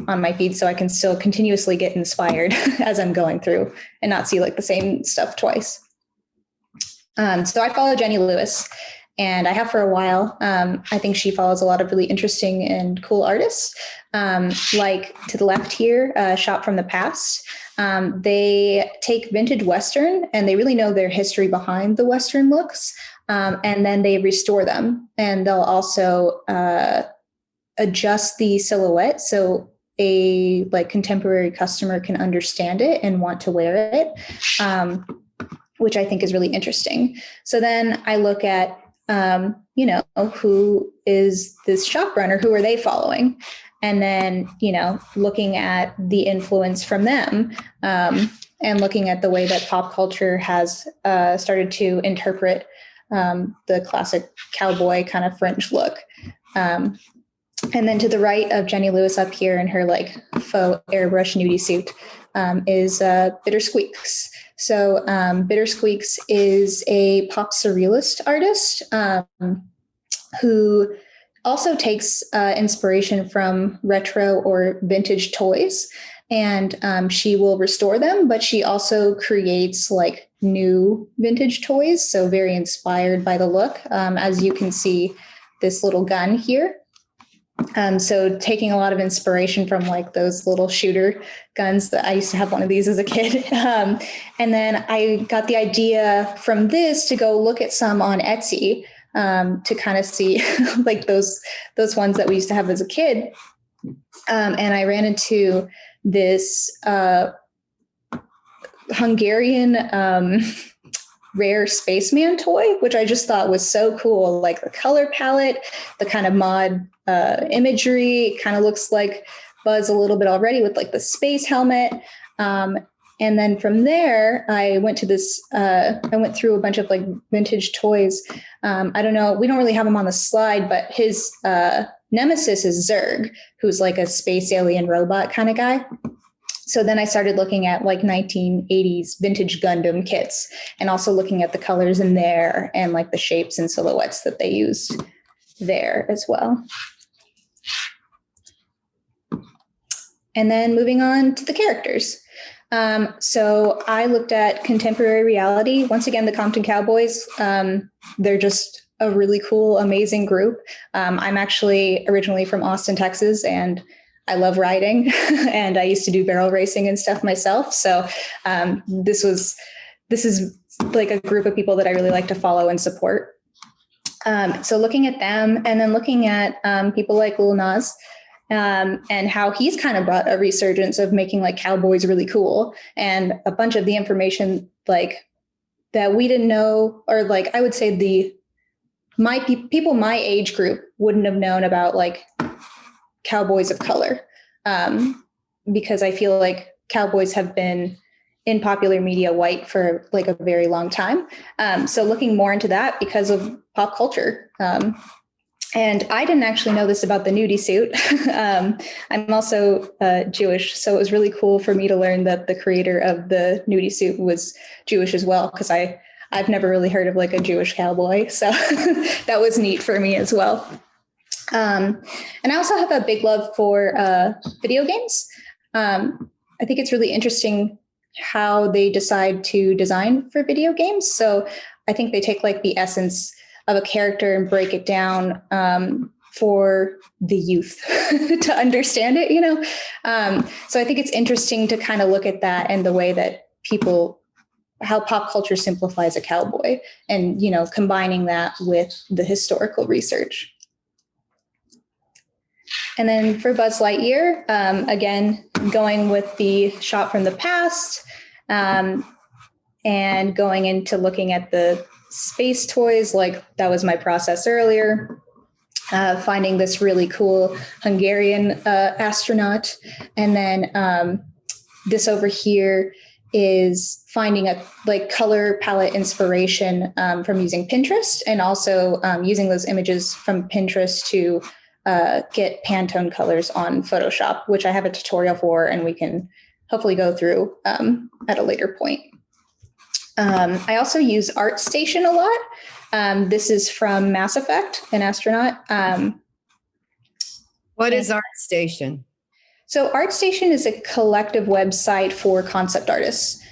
S2: on my feed, so I can still continuously get inspired as I'm going through and not see like the same stuff twice. So I follow Jenny Lewis, and I have for a while. I think she follows a lot of really interesting and cool artists. Like to the left here, Shop from the Past. They take vintage Western and they really know their history behind the Western looks. And then they restore them, and they'll also adjust the silhouette so a like contemporary customer can understand it and want to wear it, which I think is really interesting. So then I look at, who is this shop runner? Who are they following? And then, looking at the influence from them, and looking at the way that pop culture has started to interpret the classic cowboy kind of French look. And then to the right of Jenny Lewis up here in her like faux airbrush nudie suit is Bitter Squeaks. So Bitter Squeaks is a pop surrealist artist who also takes inspiration from retro or vintage toys, and she will restore them, but she also creates like new vintage toys. So very inspired by the look, as you can see this little gun here. So taking a lot of inspiration from like those little shooter guns that I used to have one of these as a kid. And then I got the idea from this to go look at some on Etsy to kind of see like those ones that we used to have as a kid. And I ran into this Hungarian rare spaceman toy, which I just thought was so cool. Like the color palette, the kind of mod imagery, kind of looks like Buzz a little bit already with like the space helmet. And then from there, I went to this, I went through a bunch of like vintage toys. I don't know, we don't really have them on the slide, but his nemesis is Zurg, who's like a space alien robot kind of guy. So then I started looking at like 1980s vintage Gundam kits, and also looking at the colors in there and like the shapes and silhouettes that they used there as well. And then moving on to the characters. So I looked at contemporary reality. Once again, the Compton Cowboys, they're just a really cool, amazing group. I'm actually originally from Austin, Texas, and I love riding, and I used to do barrel racing and stuff myself. So this is like a group of people that I really like to follow and support. So looking at them, and then looking at people like Lil Nas, and how he's kind of brought a resurgence of making like cowboys really cool, and a bunch of the information like that we didn't know, or like I would say people my age group wouldn't have known about like cowboys of color, because I feel like cowboys have been in popular media white for like a very long time. So looking more into that because of pop culture. And I didn't actually know this about the nudie suit. I'm also Jewish, so it was really cool for me to learn that the creator of the nudie suit was Jewish as well, because I've never really heard of like a Jewish cowboy. So that was neat for me as well. And I also have a big love for video games. I think it's really interesting how they decide to design for video games. So I think they take like the essence of a character and break it down for the youth to understand it, So I think it's interesting to kind of look at that and the way that how pop culture simplifies a cowboy and, combining that with the historical research. And then for Buzz Lightyear, again, going with the shot from the past and going into looking at the space toys, like that was my process earlier, finding this really cool Hungarian astronaut. And then this over here is finding a color palette inspiration from using Pinterest, and also using those images from Pinterest to get Pantone colors on Photoshop, which I have a tutorial for, and we can hopefully go through at a later point. I also use ArtStation a lot. This is from Mass Effect, an astronaut.
S1: What is ArtStation?
S2: So ArtStation is a collective website for concept artists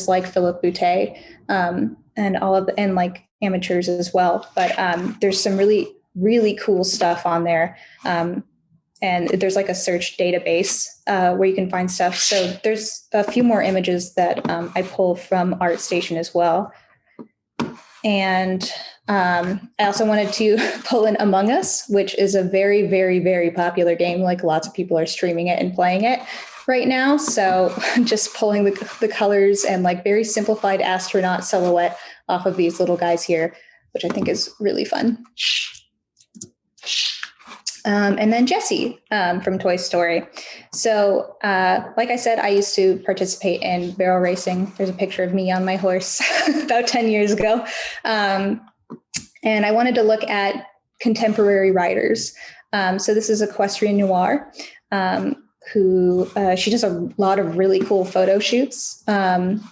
S2: like Philip Boutet, and like amateurs as well. But there's some really, really cool stuff on there. And there's like a search database where you can find stuff. So there's a few more images that I pull from ArtStation as well. And I also wanted to pull in Among Us, which is a very, very, very popular game. Like lots of people are streaming it and playing it right now. So just pulling the colors and like very simplified astronaut silhouette off of these little guys here, which I think is really fun. And then Jessie from Toy Story. So like I said, I used to participate in barrel racing. There's a picture of me on my horse about 10 years ago. And I wanted to look at contemporary riders. So this is Equestrian Noir, who she does a lot of really cool photo shoots and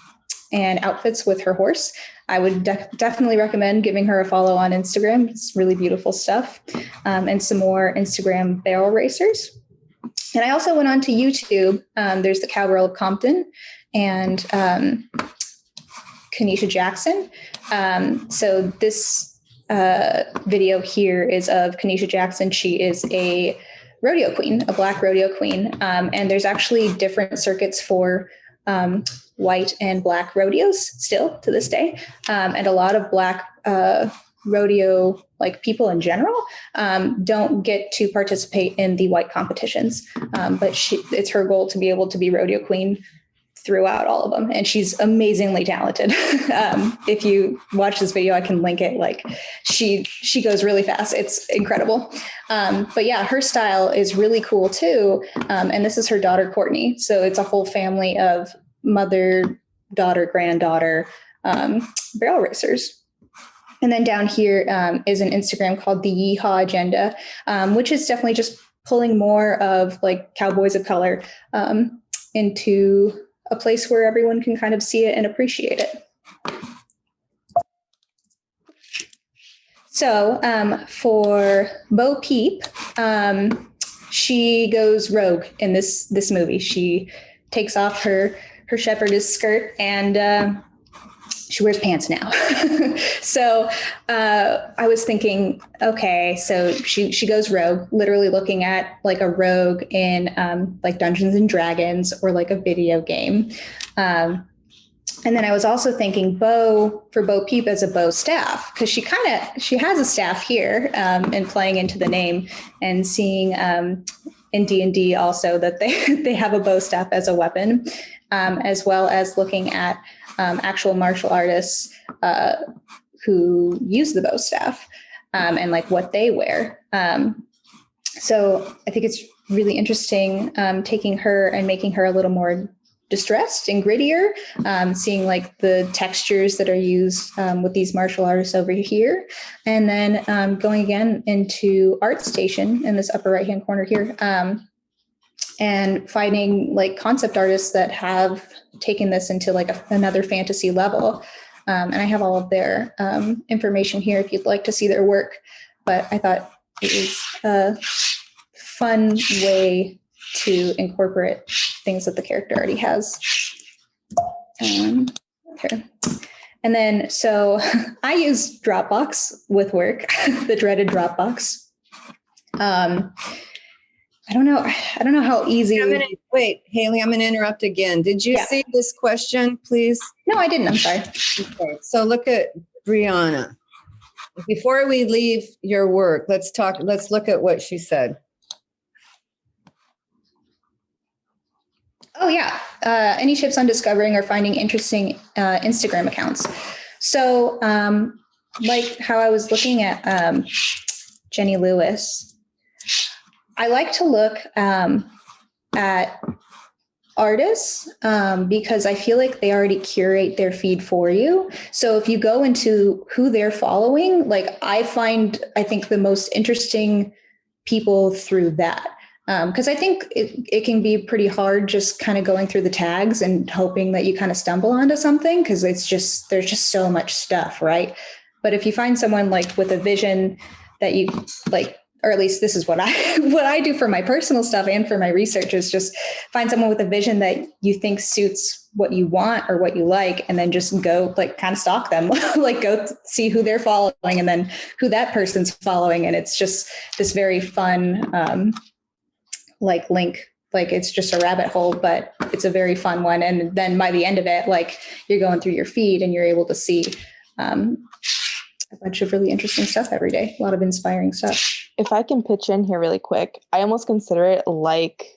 S2: outfits with her horse. I would definitely recommend giving her a follow on Instagram. It's really beautiful stuff. And some more Instagram barrel racers. And I also went on to YouTube. There's the Cowgirl of Compton and Kanisha Jackson. So this video here is of Kanisha Jackson. She is a rodeo queen, a Black rodeo queen. And there's actually different circuits for white and Black rodeos still to this day. And a lot of Black rodeo like people in general don't get to participate in the white competitions. But it's her goal to be able to be rodeo queen throughout all of them. And she's amazingly talented. If you watch this video, I can link it. Like she goes really fast. It's incredible. But yeah, her style is really cool too. And this is her daughter, Courtney. So it's a whole family of mother, daughter, granddaughter barrel racers. And then down here is an Instagram called the Yeehaw Agenda, which is definitely just pulling more of like cowboys of color into a place where everyone can kind of see it and appreciate it. So for Bo Peep, she goes rogue in this movie. She takes off her shepherdess skirt and she wears pants now. So I was thinking, okay, so she goes rogue, literally looking at like a rogue in like Dungeons and Dragons or like a video game. And then I was also thinking for Bo Peep as a bow staff, because she has a staff here and playing into the name and seeing in D&D also that they have a bow staff as a weapon, as well as looking at actual martial artists who use the bow staff and like what they wear. So I think it's really interesting taking her and making her a little more distressed and grittier, seeing like the textures that are used with these martial artists over here. And then going again into ArtStation in this upper right-hand corner here, and finding like concept artists that have taken this into like another fantasy level. And I have all of their information here if you'd like to see their work. But I thought it was a fun way to incorporate things that the character already has. Okay. And then, so I use Dropbox with work, the dreaded Dropbox. I don't know how easy.
S1: Wait, Haley, I'm going to interrupt again. Did you see this question, please?
S2: No, I didn't. I'm sorry.
S1: Okay, so look at Brianna. Before we leave your work, let's look at what she said.
S2: Oh, yeah. Any tips on discovering or finding interesting Instagram accounts? So, like how I was looking at Jenny Lewis, I like to look at artists because I feel like they already curate their feed for you. So if you go into who they're following, like I think the most interesting people through that. Because I think it can be pretty hard just kind of going through the tags and hoping that you kind of stumble onto something because there's just so much stuff, right? But if you find someone like with a vision that you like, or at least this is what I do for my personal stuff and for my research is just find someone with a vision that you think suits what you want or what you like, and then just go like kind of stalk them, like go see who they're following and then who that person's following. And it's just this very fun, like link, like it's just a rabbit hole, but it's a very fun one. And then by the end of it, like you're going through your feed and you're able to see a bunch of really interesting stuff every day, a lot of inspiring stuff.
S3: If I can pitch in here really quick, I almost consider it like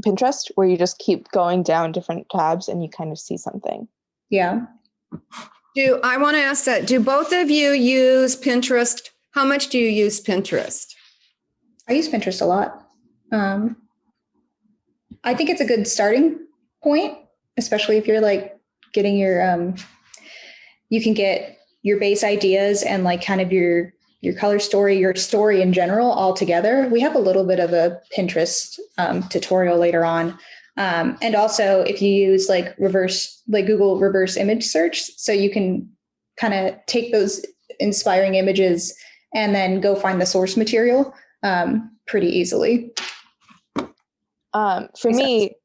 S3: Pinterest, where you just keep going down different tabs and you kind of see something.
S2: Yeah.
S1: I want to ask that, do both of you use Pinterest? How much do you use Pinterest?
S2: I use Pinterest a lot. I think it's a good starting point, especially if you're like getting your, you can get your base ideas and like kind of your color story, your story in general all together. We have a little bit of a Pinterest tutorial later on. And also if you use like Google reverse image search, so you can kind of take those inspiring images and then go find the source material pretty easily.
S3: For me,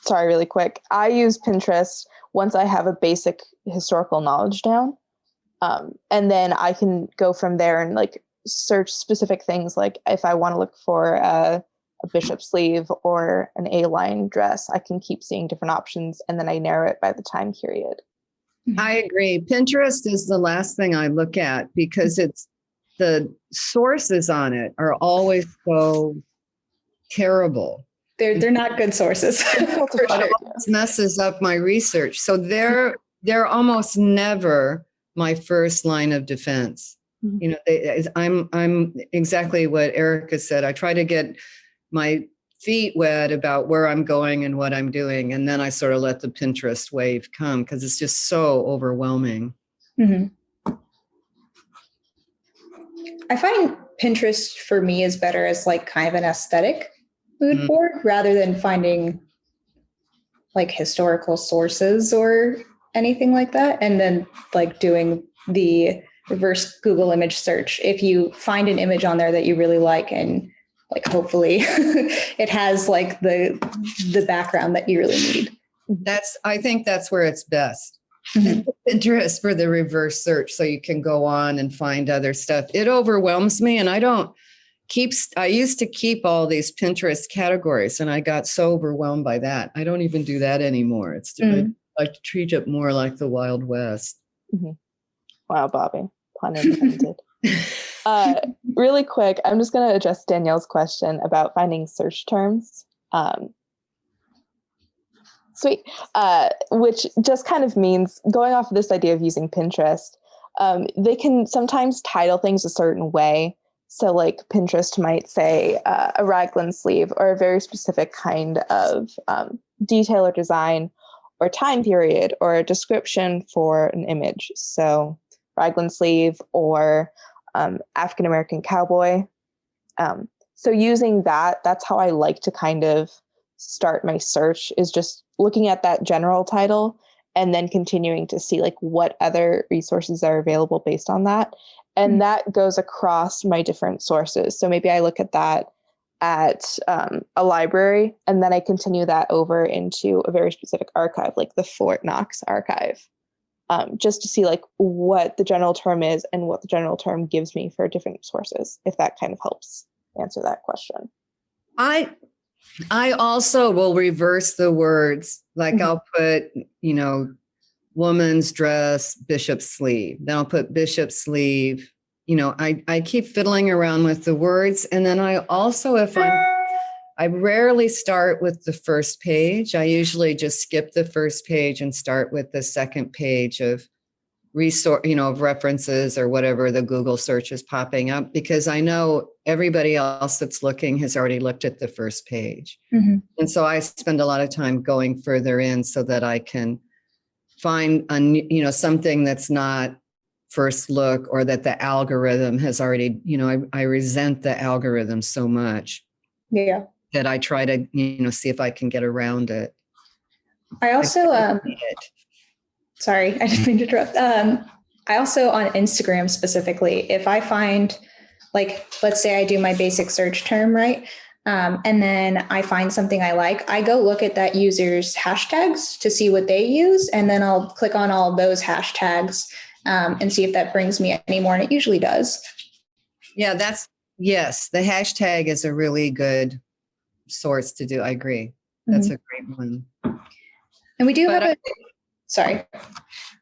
S3: sorry, really quick, I use Pinterest once I have a basic historical knowledge down. And then I can go from there and like search specific things. Like if I want to look for a bishop sleeve or an A-line dress, I can keep seeing different options and then I narrow it by the time period.
S1: I agree. Pinterest is the last thing I look at because the sources on it are always so terrible.
S2: They're not good sources. For sure.
S1: It messes up my research. So they're almost never my first line of defense. Mm-hmm. You know, I'm exactly what Erica said. I try to get my feet wet about where I'm going and what I'm doing. And then I sort of let the Pinterest wave come because it's just so overwhelming.
S2: Mm-hmm. I find Pinterest for me is better as like kind of an aesthetic mood board rather than finding like historical sources or anything like that. And then like doing the reverse Google image search. If you find an image on there that you really like and like hopefully it has like the background that you really need.
S1: I think that's where it's best.
S2: Mm-hmm.
S1: Pinterest for the reverse search so you can go on and find other stuff. It overwhelms me and I used to keep all these Pinterest categories and I got so overwhelmed by that. I don't even do that anymore. I like to treat it more like the Wild West.
S3: Mm-hmm. Wow, Bobby, pun intended. Really quick, I'm just going to address Danielle's question about finding search terms. Sweet. Which just kind of means going off of this idea of using Pinterest, they can sometimes title things a certain way. So like Pinterest might say a raglan sleeve or a very specific kind of detail or design or time period or a description for an image. So raglan sleeve or African-American cowboy. So using that's how I like to kind of start my search, is just looking at that general title and then continuing to see like what other resources are available based on that. And that goes across my different sources. So maybe I look at that at a library, and then I continue that over into a very specific archive, like the Fort Knox archive, just to see like what the general term is and what the general term gives me for different sources, if that kind of helps answer that question.
S1: I also will reverse the words. Like I'll put, woman's dress, bishop sleeve. Then I'll put bishop sleeve. I keep fiddling around with the words. And then I also, I rarely start with the first page. I usually just skip the first page and start with the second page of resource, of references or whatever the Google search is popping up, because I know everybody else that's looking has already looked at the first page.
S2: Mm-hmm.
S1: And so I spend a lot of time going further in so that I can find something that's not first look, or that the algorithm has already, I resent the algorithm so much that I try to, see if I can get around it.
S2: I also, sorry, I didn't mean to interrupt. I also, on Instagram specifically, if I find, like, let's say I do my basic search term, right? And then I find something I like, I go look at that user's hashtags to see what they use. And then I'll click on all those hashtags and see if that brings me any more. And it usually does. Yeah,
S1: yes, the hashtag is a really good source to do. I agree. That's a great one.
S2: And we do sorry.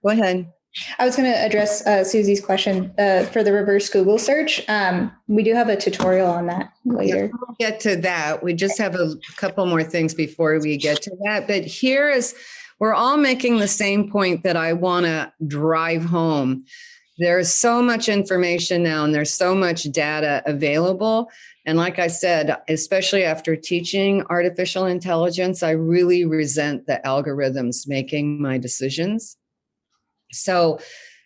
S1: Go ahead.
S2: I was going to address Susie's question for the reverse Google search. We do have a tutorial on that later.
S1: Yeah, we'll get to that. We just have a couple more things before we get to that. But we're all making the same point that I want to drive home. There's so much information now, and there's so much data available. And like I said, especially after teaching artificial intelligence, I really resent the algorithms making my decisions. So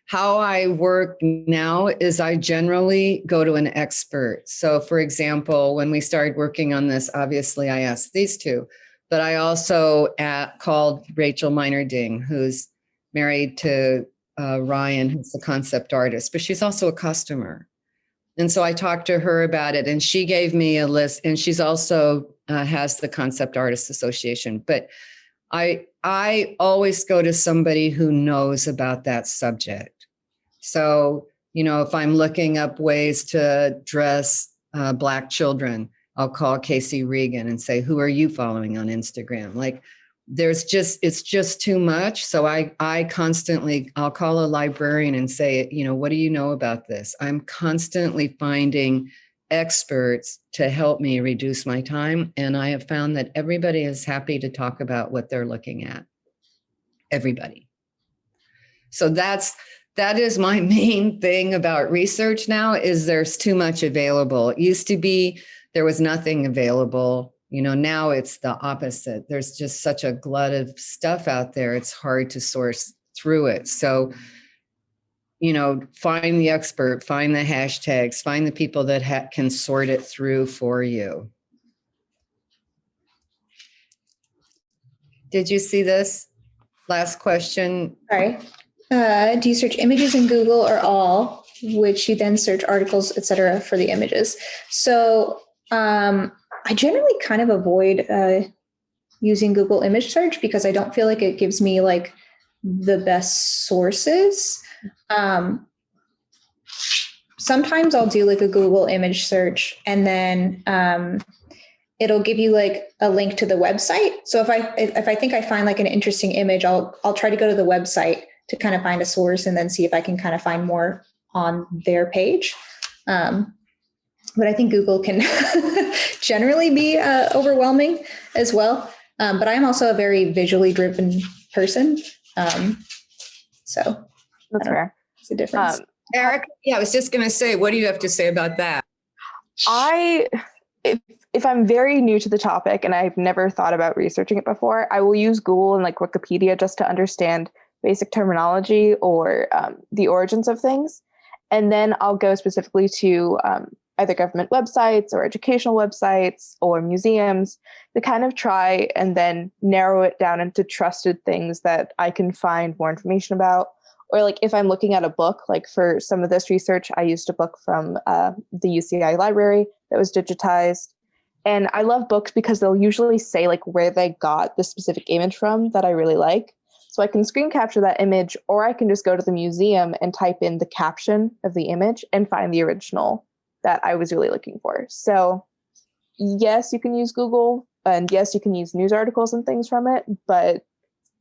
S1: how I work now is I generally go to an expert. So for example, when we started working on this, obviously I asked these two, but I also called Rachel Meinerding, who's married to Ryan, who's the concept artist, but she's also a customer. And so I talked to her about it, and she gave me a list, and she's also has the Concept Artists Association. But I always go to somebody who knows about that subject. So, if I'm looking up ways to dress Black children, I'll call Casey Regan and say, who are you following on Instagram? Like, it's just too much. So I'll call a librarian and say, what do you know about this? I'm constantly finding experts to help me reduce my time. And I have found that everybody is happy to talk about what they're looking at. Everybody. So that is my main thing about research now, is there's too much available. It used to be there was nothing available. Now it's the opposite. There's just such a glut of stuff out there. It's hard to source through it. So, find the expert, find the hashtags, find the people that can sort it through for you. Did you see this? Last question.
S2: Sorry. Do you search images in Google or all, which you then search articles, etc., for the images? So I generally kind of avoid using Google image search because I don't feel like it gives me like the best sources. Sometimes I'll do like a Google image search, and then it'll give you like a link to the website. So if I think I find like an interesting image, I'll try to go to the website to kind of find a source and then see if I can kind of find more on their page. But I think Google can generally be overwhelming as well. But I'm also a very visually driven person. So
S3: that's fair.
S2: It's a difference.
S1: Eric, I was just going to say, what do you have to say about that?
S3: If I'm very new to the topic and I've never thought about researching it before, I will use Google and like Wikipedia just to understand basic terminology or the origins of things. And then I'll go specifically to either government websites or educational websites or museums to kind of try and then narrow it down into trusted things that I can find more information about, or like if I'm looking at a book, like for some of this research, I used a book from the UCI library that was digitized. And I love books because they'll usually say like where they got the specific image from that I really like. So I can screen capture that image, or I can just go to the museum and type in the caption of the image and find the original that I was really looking for. So yes, you can use Google, and yes, you can use news articles and things from it, but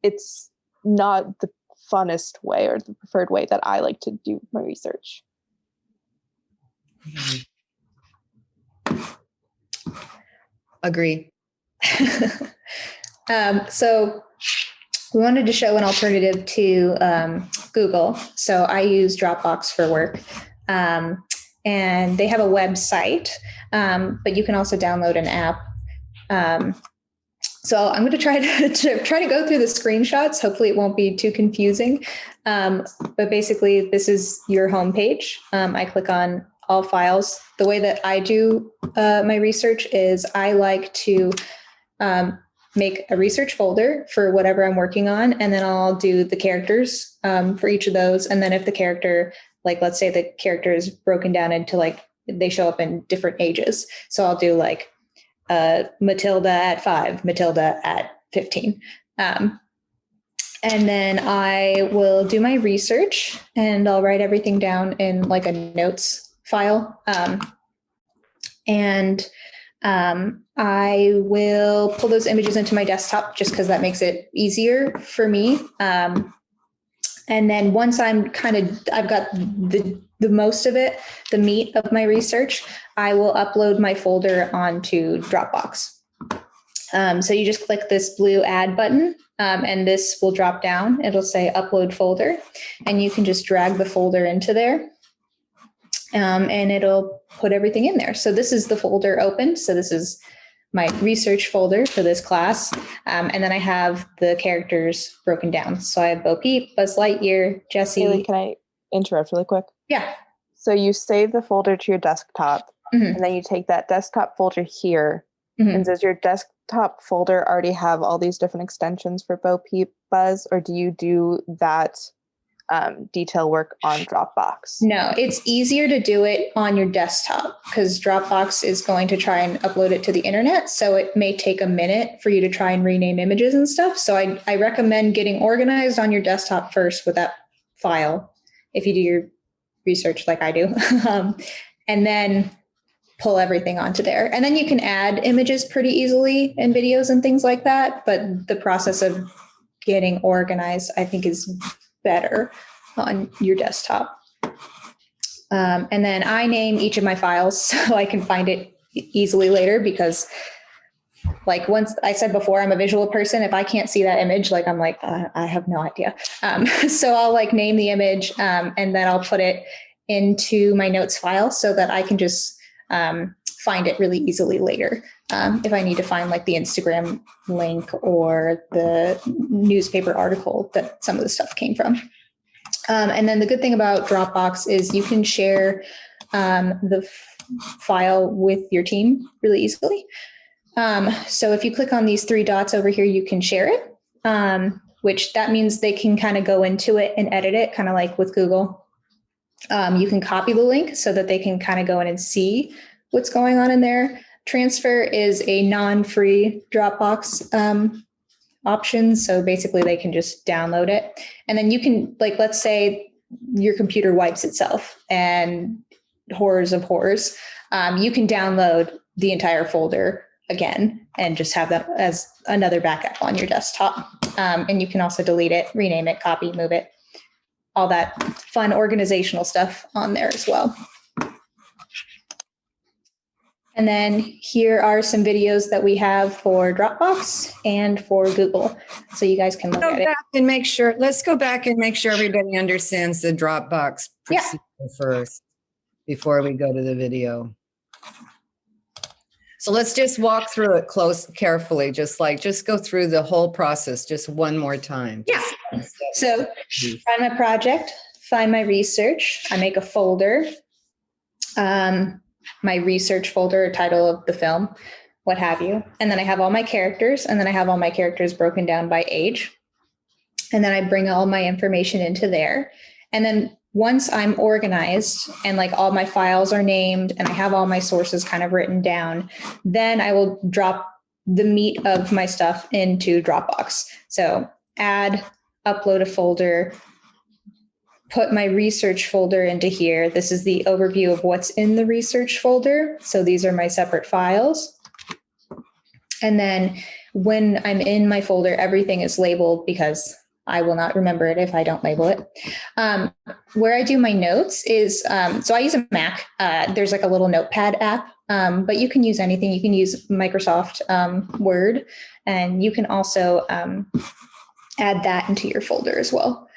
S3: it's not the funnest way or the preferred way that I like to do my research.
S1: Agree.
S2: So we wanted to show an alternative to Google. So I use Dropbox for work. And they have a website, but you can also download an app. So I'm going to try to go through the screenshots. Hopefully it won't be too confusing. But basically this is your homepage. I click on all files. The way that I do my research is I like to make a research folder for whatever I'm working on, and then I'll do the characters for each of those. And then if the character, like let's say the character is broken down into like, they show up in different ages. So I'll do like Matilda at 5, Matilda at 15. And then I will do my research and I'll write everything down in like a notes file. I will pull those images into my desktop just because that makes it easier for me. And then once I've got the most of it, the meat of my research, I will upload my folder onto Dropbox. So you just click this blue add button, and this will drop down. It'll say upload folder, and you can just drag the folder into there. And it'll put everything in there. So this is the folder open. So this is my research folder for this class. And then I have the characters broken down. So I have Bo Peep, Buzz Lightyear, Jessie.
S3: Haley, can I interrupt really quick?
S2: Yeah.
S3: So you save the folder to your desktop, and then you take that desktop folder here. And does your desktop folder already have all these different extensions for Bo Peep, Buzz, or do you do that detail work on Dropbox?
S2: No, it's easier to do it on your desktop because Dropbox is going to try and upload it to the internet. So it may take a minute for you to try and rename images and stuff. So I recommend getting organized on your desktop first with that file if you do your research like I do. And then pull everything onto there. And then you can add images pretty easily and videos and things like that. But the process of getting organized, I think, is better on your desktop. And then I name each of my files so I can find it easily later, because like once I said before, I'm a visual person. If I can't see that image, like I'm like, I have no idea. So I'll like name the image and then I'll put it into my notes file so that I can just find it really easily later. If I need to find like the Instagram link or the newspaper article that some of the stuff came from. And then the good thing about Dropbox is you can share the file with your team really easily. So if you click on these 3 dots over here, you can share it, which that means they can kind of go into it and edit it, kind of like with Google. You can copy the link so that they can kind of go in and see what's going on in there. Transfer is a non-free Dropbox option. So basically they can just download it. And then you can, like, let's say your computer wipes itself and horrors of horrors. You can download the entire folder again and just have that as another backup on your desktop. And you can also delete it, rename it, copy, move it, all that fun organizational stuff on there as well. And then here are some videos that we have for Dropbox and for Google. So you guys can look at it.
S1: Let's go back and make sure everybody understands the Dropbox procedure first before we go to the video. So let's just walk through it carefully, just go through the whole process just one more time.
S2: Yeah. So find my project, find my research. I make a folder. My research folder, title of the film, what have you. And then I have all my characters, and then I have all my characters broken down by age. And then I bring all my information into there. And then once I'm organized and like all my files are named and I have all my sources kind of written down, then I will drop the meat of my stuff into Dropbox. So add, upload a folder, put my research folder into here. This is the overview of what's in the research folder. So these are my separate files. And then when I'm in my folder, everything is labeled because I will not remember it if I don't label it. Where I do my notes is, so I use a Mac. There's like a little notepad app, but you can use anything. You can use Microsoft Word, and you can also add that into your folder as well.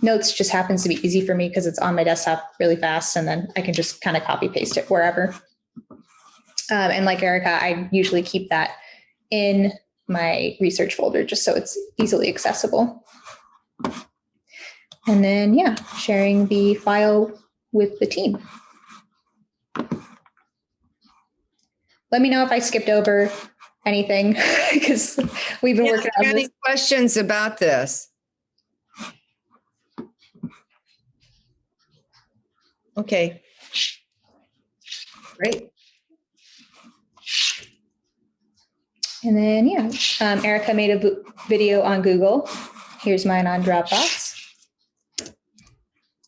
S2: Notes just happens to be easy for me because it's on my desktop really fast, and then I can just kind of copy paste it wherever. And like Erica, I usually keep that in my research folder just so it's easily accessible. And then, yeah, sharing the file with the team. Let me know if I skipped over anything because we've been working on
S1: Any
S2: this.
S1: questions about this? Okay. Great.
S2: And then, yeah, Erica made a video on Google. Here's mine on Dropbox.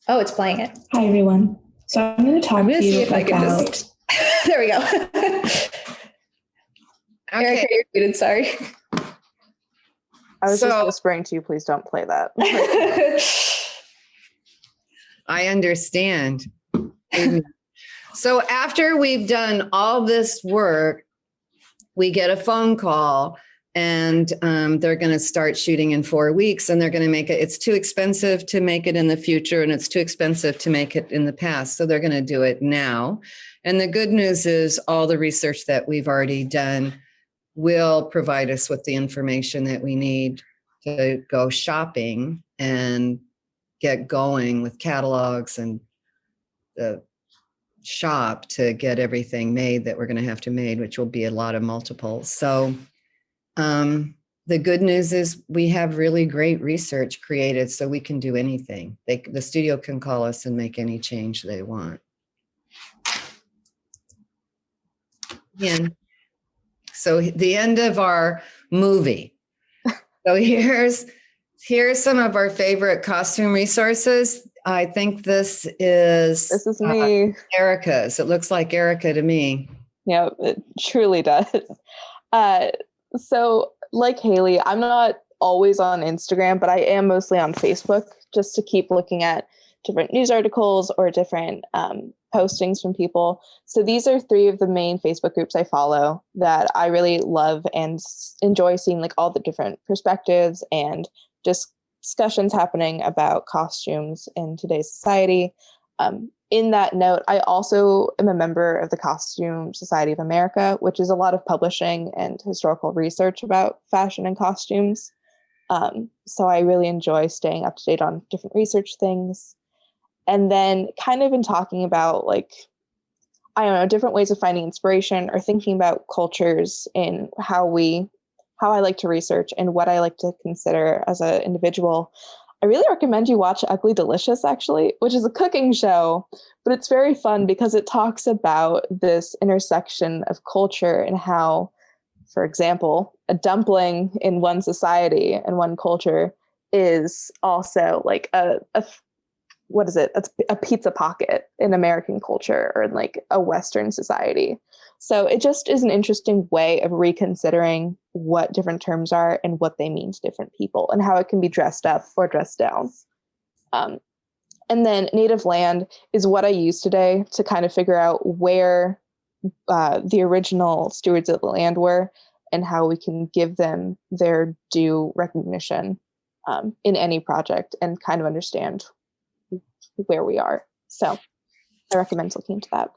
S2: Oh, it's playing it.
S6: Hi, everyone. So I'm going to talk
S2: I'm going
S6: to
S2: to see
S6: you
S2: if I can
S6: about...
S2: just... There we go.
S1: Okay.
S2: Erica, you're muted, sorry.
S3: I was just
S1: So-
S3: whispering to you, please don't play that.
S1: I understand. So after we've done all this work, we get a phone call and they're going to start shooting in 4 weeks, and they're going to make it. It's too expensive to make it in the future, and it's too expensive to make it in the past. So they're going to do it now. And the good news is all the research that we've already done will provide us with the information that we need to go shopping and get going with catalogs and the shop to get everything made that we're going to have to make, which will be a lot of multiples. So the good news is we have really great research created, so we can do anything. The studio can call us and make any change they want. Again, so the end of our movie. So here's some of our favorite costume resources. I think this is
S3: Me.
S1: Erica's. It looks like Erica to me.
S3: Yeah, it truly does. So like Haley, I'm not always on Instagram, but I am mostly on Facebook just to keep looking at different news articles or different postings from people. So these are 3 of the main Facebook groups I follow that I really love and enjoy seeing like all the different perspectives and just discussions happening about costumes in today's society. In that note, I also am a member of the Costume Society of America, which is a lot of publishing and historical research about fashion and costumes. So I really enjoy staying up to date on different research things. And then kind of in talking about like, I don't know, different ways of finding inspiration or thinking about cultures in how I like to research and what I like to consider as an individual. I really recommend you watch Ugly Delicious, actually, which is a cooking show, but it's very fun because it talks about this intersection of culture and how, for example, a dumpling in one society and one culture is also like what is it? It's a pizza pocket in American culture or in like a Western society. So it just is an interesting way of reconsidering what different terms are and what they mean to different people and how it can be dressed up or dressed down. And then native land is what I use today to kind of figure out where the original stewards of the land were and how we can give them their due recognition in any project and kind of understand where we are. So I recommend looking into that.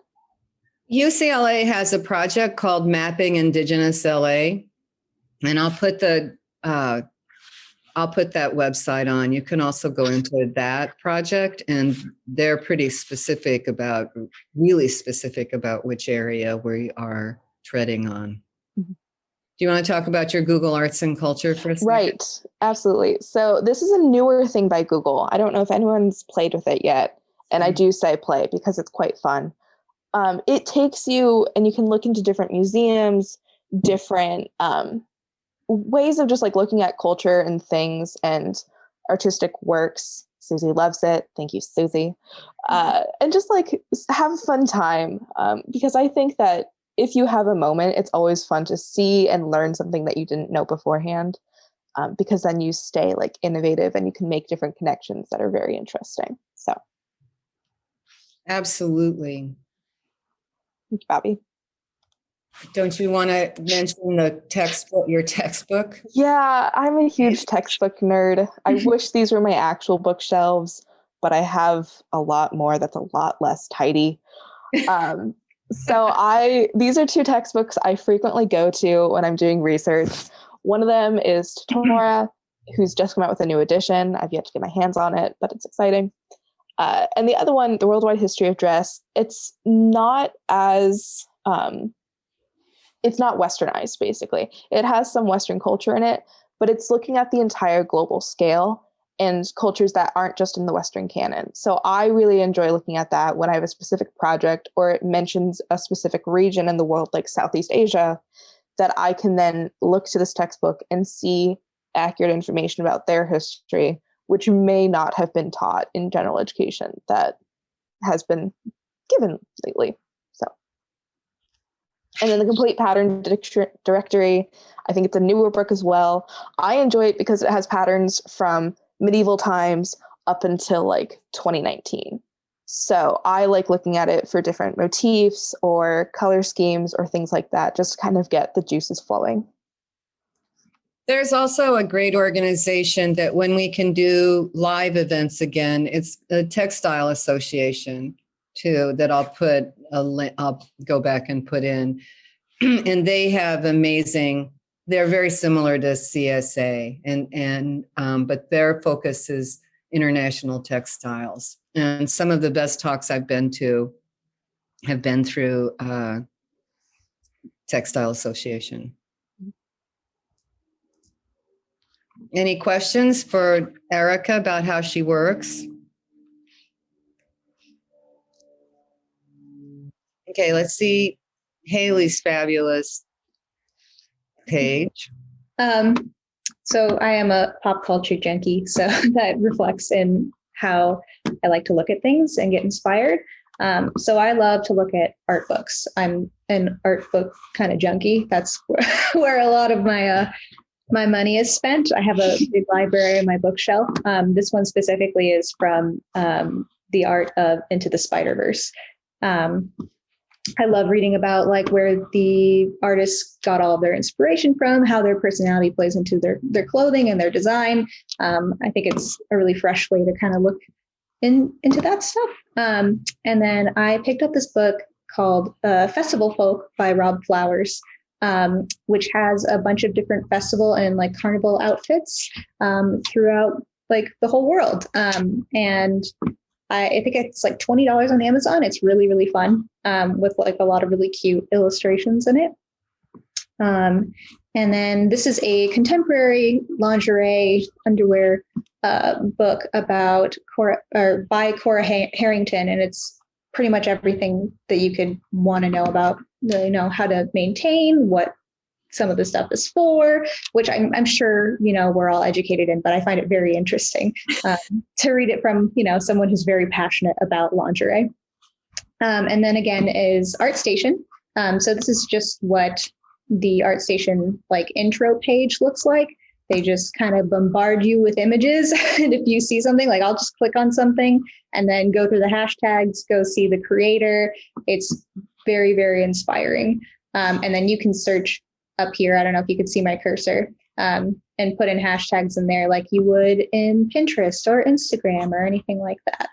S1: UCLA has a project called Mapping Indigenous LA, and I'll put that website on. You can also go into that project, and they're pretty really specific about which area we are treading on. Do you want to talk about your Google Arts and Culture for a second?
S3: Right. Absolutely. So this is a newer thing by Google. I don't know if anyone's played with it yet. And I do say play because it's quite fun. It takes you and you can look into different museums, different ways of just like looking at culture and things and artistic works. Susie loves it. Thank you, Susie. And just like have a fun time. Because I think that if you have a moment, it's always fun to see and learn something that you didn't know beforehand. Because then you stay like innovative and you can make different connections that are very interesting. So.
S1: Absolutely.
S3: Thank you, Bobby.
S1: Don't you want to mention the textbook, your textbook?
S3: Yeah, I'm a huge textbook nerd. I wish these were my actual bookshelves, but I have a lot more that's a lot less tidy. These are two textbooks I frequently go to when I'm doing research. One of them is Torah, who's just come out with a new edition. I've yet to get my hands on it, but it's exciting. And the other one, The Worldwide History of Dress, it's not westernized, basically. It has some Western culture in it, but it's looking at the entire global scale and cultures that aren't just in the Western canon. So I really enjoy looking at that when I have a specific project or it mentions a specific region in the world, like Southeast Asia, that I can then look to this textbook and see accurate information about their history, which may not have been taught in general education that has been given lately. So, and then the Complete Pattern Directory, I think it's a newer book as well. I enjoy it because it has patterns from medieval times up until like 2019. So I like looking at it for different motifs or color schemes or things like that, just to kind of get the juices flowing.
S1: There's also a great organization that when we can do live events again, it's the Textile Association too, that I'll put a link, I'll go back and put in. And they have they're very similar to CSA but their focus is international textiles. And some of the best talks I've been to have been through Textile Association. Any questions for Erica about how she works? Okay, let's see Haley's fabulous page.
S2: So I am a pop culture junkie, so that reflects in how I like to look at things and get inspired. So I love to look at art books. I'm an art book kind of junkie. That's where a lot of my money is spent. I have a big library in my bookshelf. This one specifically is from the art of Into the Spider-Verse. I love reading about like where the artists got all of their inspiration from, how their personality plays into their clothing and their design. I think it's a really fresh way to kind of look into that stuff. And then I picked up this book called Festival Folk by Rob Flowers, which has a bunch of different festival and like carnival outfits throughout like the whole world. And I think it's like $20 on Amazon. It's really, really fun with like a lot of really cute illustrations in it. And then this is a contemporary lingerie underwear book about by Cora Harrington. And it's pretty much everything that you could want to know about, how to maintain, what some of the stuff is for, which I'm sure, we're all educated in, but I find it very interesting to read it from, someone who's very passionate about lingerie. And then again is ArtStation. So this is just what the ArtStation like intro page looks like. They just kind of bombard you with images. And if you see something, like I'll just click on something and then go through the hashtags, go see the creator. It's very, very inspiring. And then you can search up here. I don't know if you could see my cursor and put in hashtags in there like you would in Pinterest or Instagram or anything like that.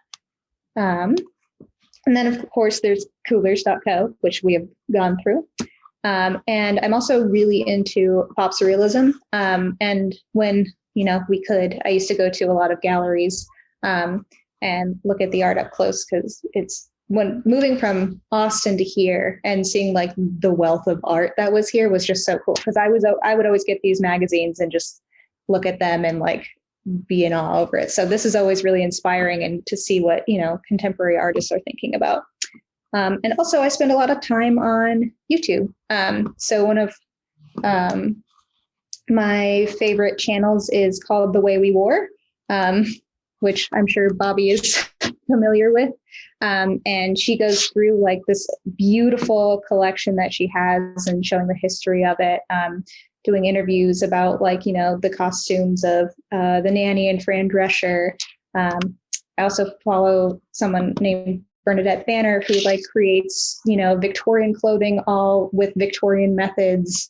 S2: And then, of course, there's coolers.co, which we have gone through. And I'm also really into pop surrealism. And when, we could, I used to go to a lot of galleries and look at the art up close because it's when moving from Austin to here and seeing like the wealth of art that was here was just so cool. Cause I would always get these magazines and just look at them and like be in awe over it. So this is always really inspiring, and to see what, contemporary artists are thinking about. And also I spend a lot of time on YouTube. So one of my favorite channels is called The Way We Wore, which I'm sure Bobi is familiar with. And she goes through like this beautiful collection that she has and showing the history of it, doing interviews about like, the costumes of the nanny and Fran Drescher. I also follow someone named Bernadette Banner, who like creates, Victorian clothing all with Victorian methods.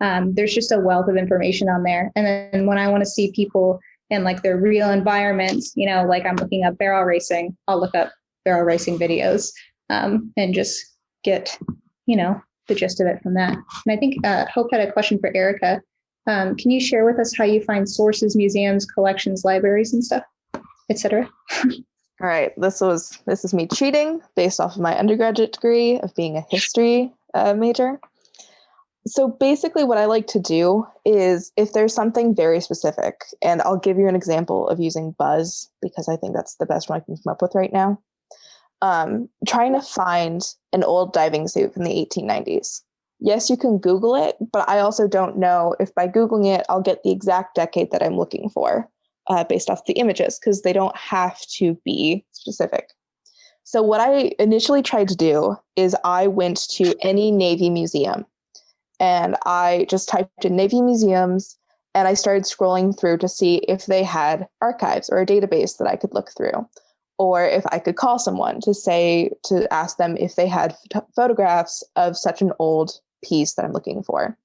S2: There's just a wealth of information on there. And then when I want to see people in like their real environments, like I'm looking up barrel racing, I'll look up barrel racing videos, and just get, the gist of it from that. And I think Hope had a question for Erica. Can you share with us how you find sources, museums, collections, libraries, and stuff, etc.?
S3: All right, this is me cheating based off of my undergraduate degree of being a history major. So basically what I like to do is, if there's something very specific, and I'll give you an example of using Buzz because I think that's the best one I can come up with right now. Trying to find an old diving suit from the 1890s. Yes, you can Google it, but I also don't know if by Googling it, I'll get the exact decade that I'm looking for based off the images, because they don't have to be specific. So what I initially tried to do is I went to any Navy museum and I just typed in Navy museums, and I started scrolling through to see if they had archives or a database that I could look through, or if I could call someone to ask them if they had photographs of such an old piece that I'm looking for.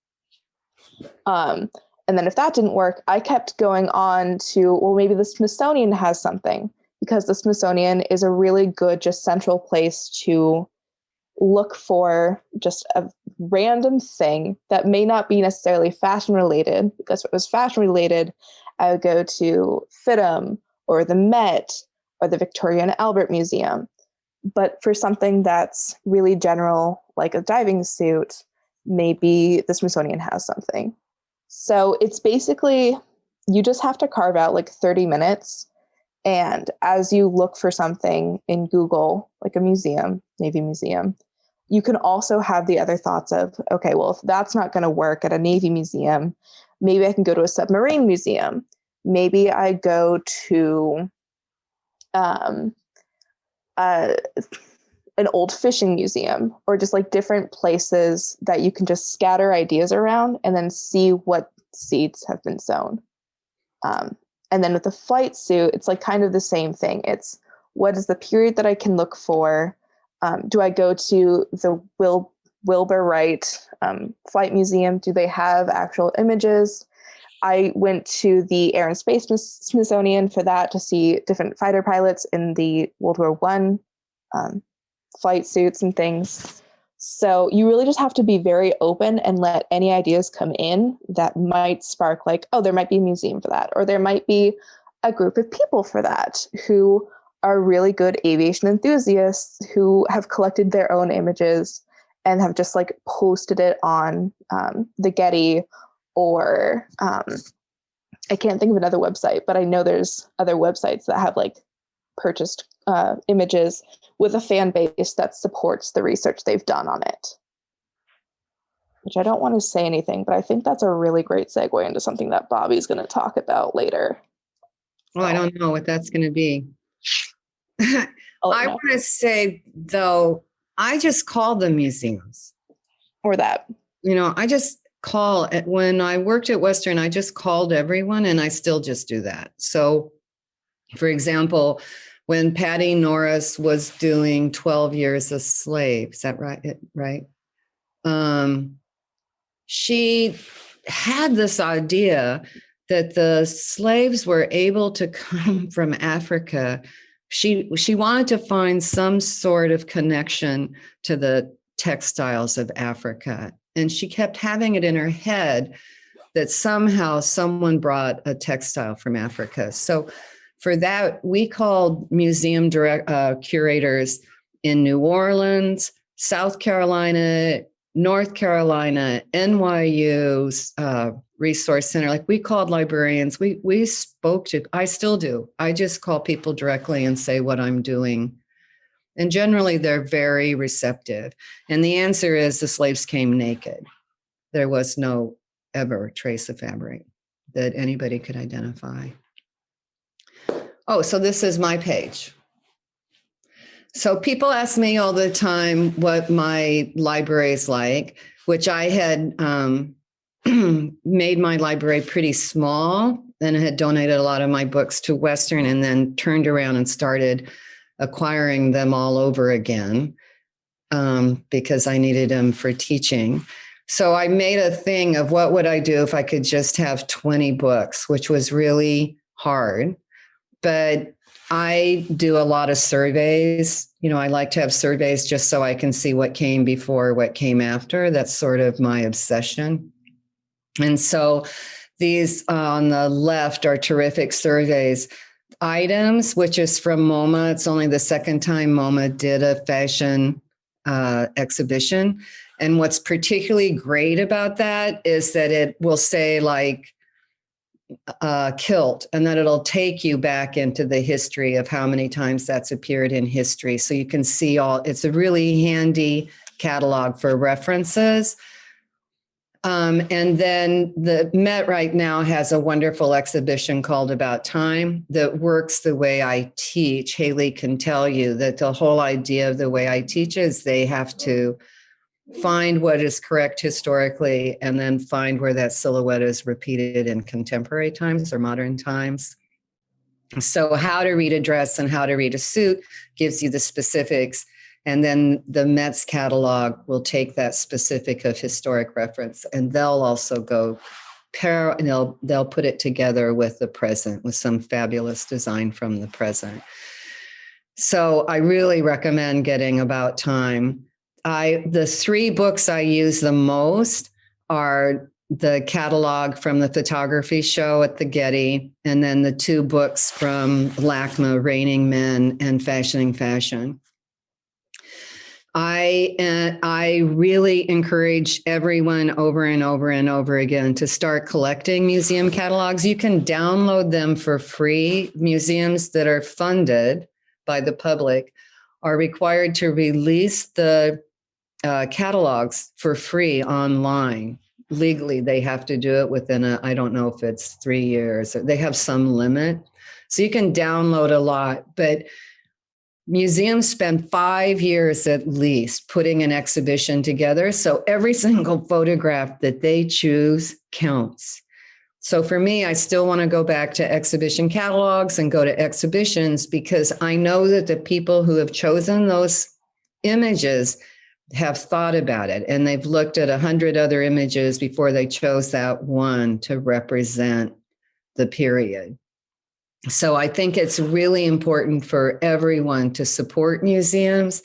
S3: And then if that didn't work, I kept going on to, well, maybe the Smithsonian has something, because the Smithsonian is a really good, just central place to look for just a random thing that may not be necessarily fashion related, because if it was fashion related, I would go to FITM or the Met or the Victoria and Albert Museum. But for something that's really general, like a diving suit, maybe the Smithsonian has something. So it's basically, you just have to carve out like 30 minutes. And as you look for something in Google, like a museum, Navy museum, you can also have the other thoughts of, okay, well, if that's not going to work at a Navy museum, maybe I can go to a submarine museum. Maybe I go to an old fishing museum, or just like different places that you can just scatter ideas around and then see what seeds have been sown. And then with the flight suit, it's like kind of the same thing. It's, what is the period that I can look for? Do I go to the Wilbur Wright Flight Museum? Do they have actual images? I went to the Air and Space Smithsonian for that, to see different fighter pilots in the World War I flight suits and things. So you really just have to be very open and let any ideas come in that might spark like, oh, there might be a museum for that, or there might be a group of people for that who are really good aviation enthusiasts who have collected their own images and have just like posted it on the Getty, or I can't think of another website, but I know there's other websites that have like purchased images with a fan base that supports the research they've done on it. Which I don't want to say anything, but I think that's a really great segue into something that Bobi's going to talk about later.
S1: Well, I don't know what that's going to be. I want to say, though, I just call them museums.
S3: Or that.
S1: I just call it. When I worked at Western, I just called everyone, and I still just do that. So, for example, when Patty Norris was doing 12 Years a Slave, is that right? Right. She had this idea that the slaves were able to come from Africa. She wanted to find some sort of connection to the textiles of Africa. And she kept having it in her head that somehow someone brought a textile from Africa. So for that, we called museum curators in New Orleans, South Carolina, North Carolina, NYU, Resource Center. Like, we called librarians. We spoke to, I still do. I just call people directly and say what I'm doing. And generally they're very receptive. And the answer is the slaves came naked. There was no ever trace of fabric that anybody could identify. Oh, so this is my page. So people ask me all the time what my library is like, which I had made my library pretty small, and I had donated a lot of my books to Western, and then turned around and started acquiring them all over again because I needed them for teaching. So I made a thing of what would I do if I could just have 20 books, which was really hard. But I do a lot of surveys. You know, I like to have surveys just so I can see what came before, what came after. That's sort of my obsession. And so these on the left are terrific surveys. Items, which is from MoMA. It's only the second time MoMA did a fashion exhibition. And what's particularly great about that is that it will say like kilt, and then it'll take you back into the history of how many times that's appeared in history. So you can see all, it's a really handy catalog for references. And then the Met right now has a wonderful exhibition called About Time that works the way I teach. Haley can tell you that the whole idea of the way I teach is they have to find what is correct historically and then find where that silhouette is repeated in contemporary times or modern times. So how to read a dress and how to read a suit gives you the specifics. And then the Met's catalog will take that specific of historic reference, and they'll also go they'll put it together with the present, with some fabulous design from the present. So I really recommend getting About Time. The three books I use the most are the catalog from the photography show at the Getty, and then the two books from LACMA, Reigning Men and Fashioning Fashion. I really encourage everyone over and over and over again to start collecting museum catalogs. You can download them for free. Museums that are funded by the public are required to release the catalogs for free online. Legally, they have to do it within I don't know if it's 3 years. They have some limit. So you can download a lot, but museums spend 5 years at least putting an exhibition together. So every single photograph that they choose counts. So for me, I still want to go back to exhibition catalogs and go to exhibitions because I know that the people who have chosen those images have thought about it, and they've looked at 100 other images before they chose that one to represent the period. So I think it's really important for everyone to support museums.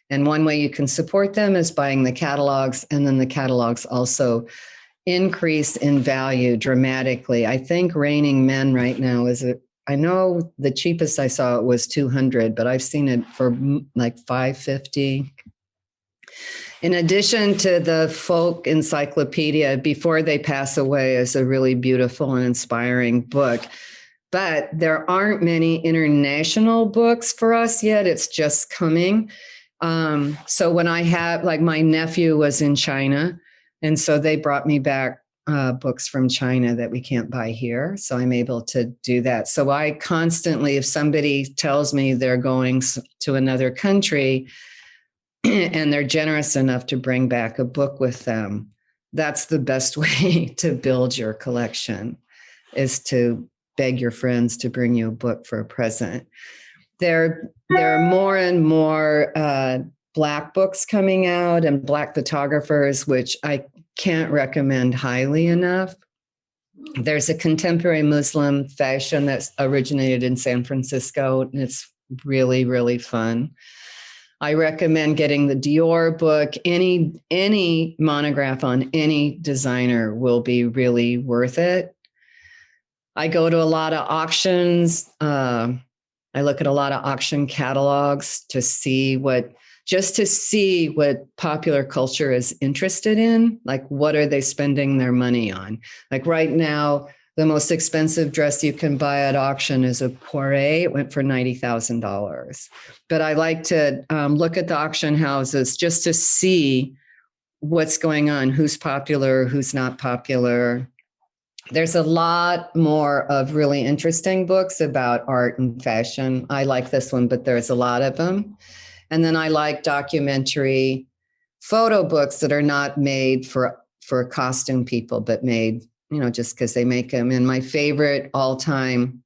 S1: And one way you can support them is buying the catalogs, and then the catalogs also increase in value dramatically. I think Reigning Men right now I know the cheapest I saw it was 200, but I've seen it for like 550. In addition to the folk encyclopedia, Before They Pass Away is a really beautiful and inspiring book. But there aren't many international books for us yet. It's just coming. So when I have, like, my nephew was in China, and so they brought me back books from China that we can't buy here. So I'm able to do that. So I constantly, if somebody tells me they're going to another country and they're generous enough to bring back a book with them, that's the best way to build your collection, is to beg your friends to bring you a book for a present. There are more and more Black books coming out and Black photographers, which I can't recommend highly enough. There's a contemporary Muslim fashion that's originated in San Francisco, and it's really, really fun. I recommend getting the Dior book. Any monograph on any designer will be really worth it. I go to a lot of auctions. I look at a lot of auction catalogs to see what just to see what popular culture is interested in. Like, what are they spending their money on? Like right now, the most expensive dress you can buy at auction is a Poiret. It went for $90,000. But I like to look at the auction houses just to see what's going on, who's popular, who's not popular. There's a lot more of really interesting books about art and fashion. I like this one, but there's a lot of them. And then I like documentary photo books that are not made for costume people, but made, just because they make them. And my favorite all-time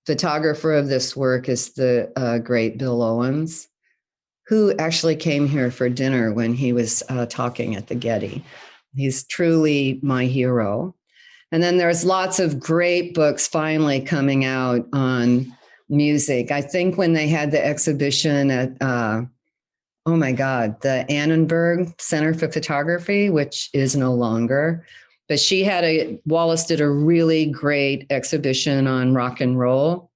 S1: photographer of this work is the great Bill Owens, who actually came here for dinner when he was talking at the Getty. He's truly my hero. And then there's lots of great books finally coming out on music. I think when they had the exhibition at, oh my God, the Annenberg Center for Photography, which is no longer, but Wallace did a really great exhibition on rock and roll.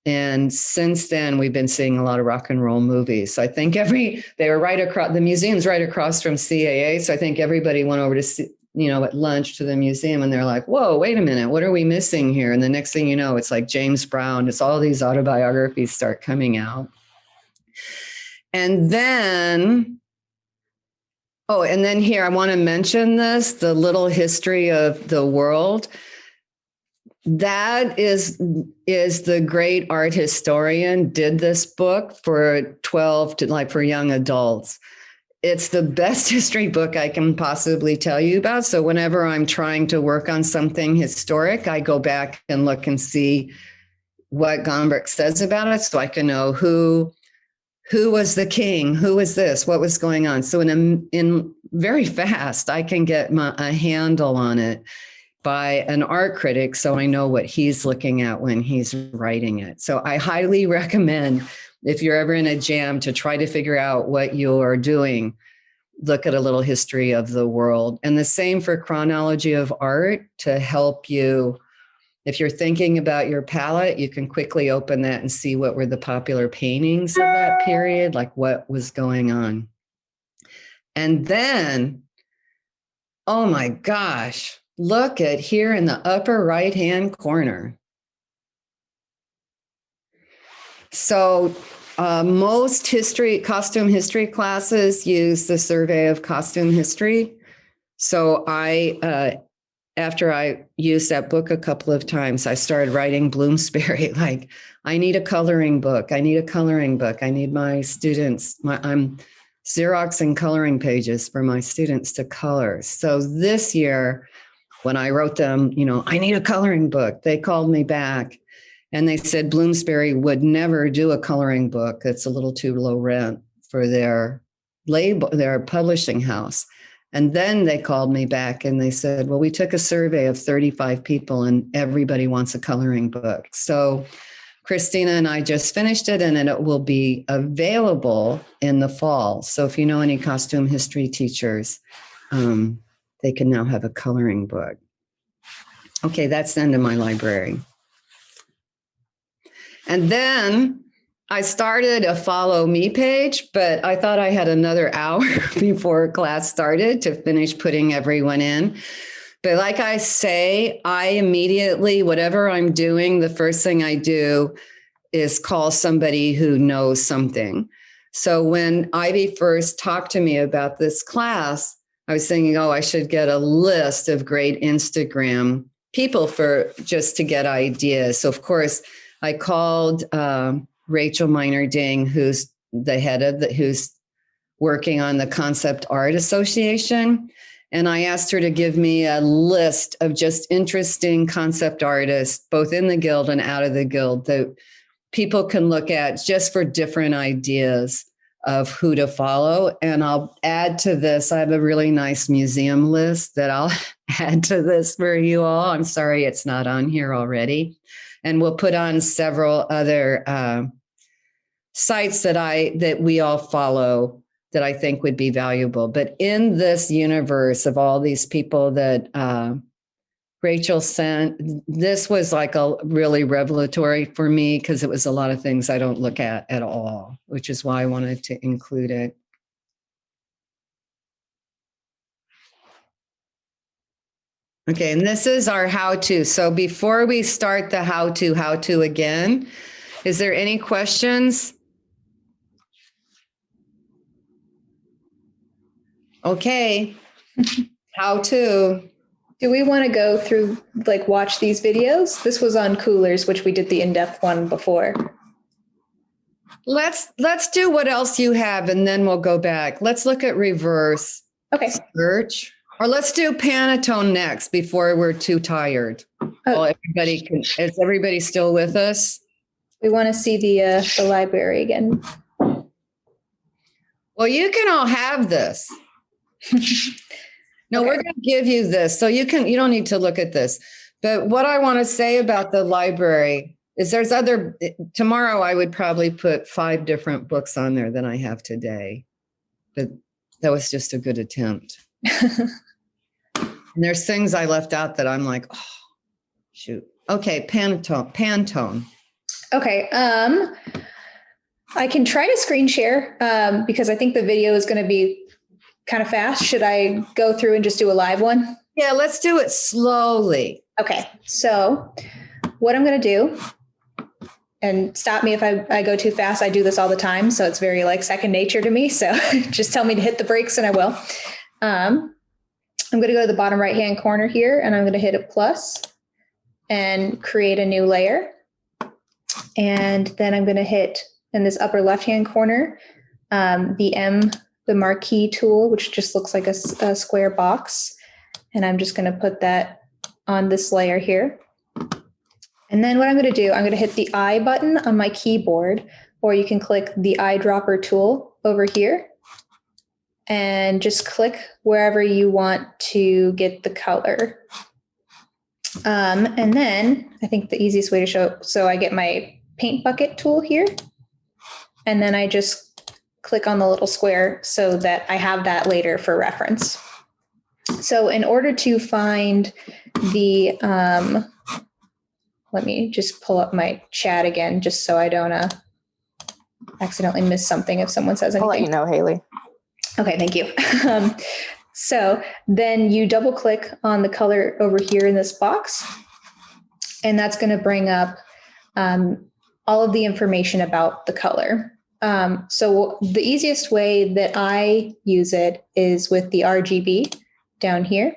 S1: And since then, we've been seeing a lot of rock and roll movies. So I think they were right across, the museum's right across from CAA. So I think everybody went over to see, at lunch to the museum, and they're like, whoa, wait a minute, what are we missing here? And the next thing you know, it's like James Brown, it's all these autobiographies start coming out. And then here, I want to mention this, the little history of the world. That is the great art historian did this book for 12 to for young adults. It's the best history book I can possibly tell you about. So whenever I'm trying to work on something historic, I go back and look and see what Gombrich says about it, so I can know who was the king, who was this, what was going on. So in very fast, I can get a handle on it by an art critic, so I know what he's looking at when he's writing it. So I highly recommend, if you're ever in a jam, to try to figure out what you're doing, look at a little history of the world. And the same for chronology of art, to help you. If you're thinking about your palette, you can quickly open that and see what were the popular paintings of that period, like what was going on. And then, oh my gosh, look at here in the upper right-hand corner. So most costume history classes use the survey of costume history. So after I used that book a couple of times, I started writing Bloomsbury, like, I need a coloring book. I need a coloring book. I need my students, I'm Xeroxing coloring pages for my students to color. So this year, when I wrote them, I need a coloring book, they called me back and they said Bloomsbury would never do a coloring book. It's a little too low rent for their publishing house. And then they called me back and they said, well, we took a survey of 35 people and everybody wants a coloring book. So Christina and I just finished it, and it will be available in the fall. So if you know any costume history teachers, they can now have a coloring book. Okay, that's the end of my library. And then I started a follow me page, but I thought I had another hour before class started to finish putting everyone in. But like I say, I immediately, whatever I'm doing, the first thing I do is call somebody who knows something. So when Ivy first talked to me about this class, I was thinking, I should get a list of great Instagram people just to get ideas. So of course, I called Rachel Miner-Ding, who's the head of who's working on the Concept Art Association. And I asked her to give me a list of just interesting concept artists, both in the guild and out of the guild, that people can look at just for different ideas of who to follow. And I'll add to this, I have a really nice museum list that I'll add to this for you all. I'm sorry it's not on here already. And we'll put on several other sites that we all follow that I think would be valuable. But in this universe of all these people that Rachel sent, this was like a really revelatory for me because it was a lot of things I don't look at all, which is why I wanted to include it. Okay, and this is our how-to. So before we start the how-to again, is there any questions? Okay, how-to.
S2: Do we want to go through, like, watch these videos? This was on coolers, which we did the in-depth one before.
S1: Let's do what else you have, and then we'll go back. Let's look at reverse
S2: Okay.
S1: search, or let's do Pantone next before we're too tired. Well, everybody can. Is everybody still with us?
S2: We want to see the library again.
S1: Well, you can all have this. No,
S2: Okay.
S1: we're going to give you this. So you don't need to look at this. But what I want to say about the library is tomorrow I would probably put 5 different books on there than I have today. But that was just a good attempt. And there's things I left out that I'm like, oh, shoot. Okay, Pantone.
S2: Okay. I can try to screen share because I think the video is going to be kind of fast. Should I go through and just do a live one?
S1: Yeah, let's do it slowly.
S2: Okay. So what I'm going to do, and stop me if I go too fast. I do this all the time. So it's very like second nature to me. So just tell me to hit the brakes and I will. I'm going to go to the bottom right-hand corner here and I'm going to hit a plus and create a new layer. And then I'm going to hit in this upper left-hand corner, the marquee tool, which just looks like a square box. And I'm just going to put that on this layer here. And then what I'm going to do, I'm going to hit the I button on my keyboard, or you can click the eyedropper tool over here and just click wherever you want to get the color. And then I think the easiest way to show, so I get my paint bucket tool here, and then I just click on the little square so that I have that later for reference. So in order to find the, let me just pull up my chat again, just so I don't accidentally miss something if someone says anything.
S3: I'll let you know, Haley.
S2: Okay, thank you. So then you double click on the color over here in this box, and that's going to bring up all of the information about the color. So the easiest way that I use it is with the RGB down here.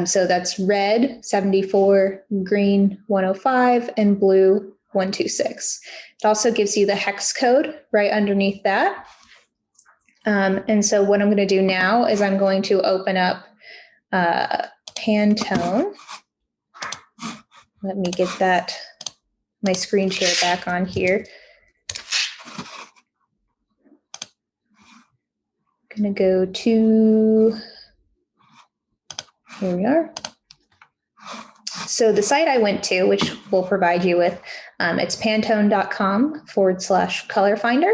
S2: So that's red 74, green 105, and blue 126. It also gives you the hex code right underneath that. And so what I'm going to do now is I'm going to open up Pantone. Let me get my screen share back on here. I'm going to go to, here we are. So the site I went to, which we'll provide you with, it's pantone.com/color finder.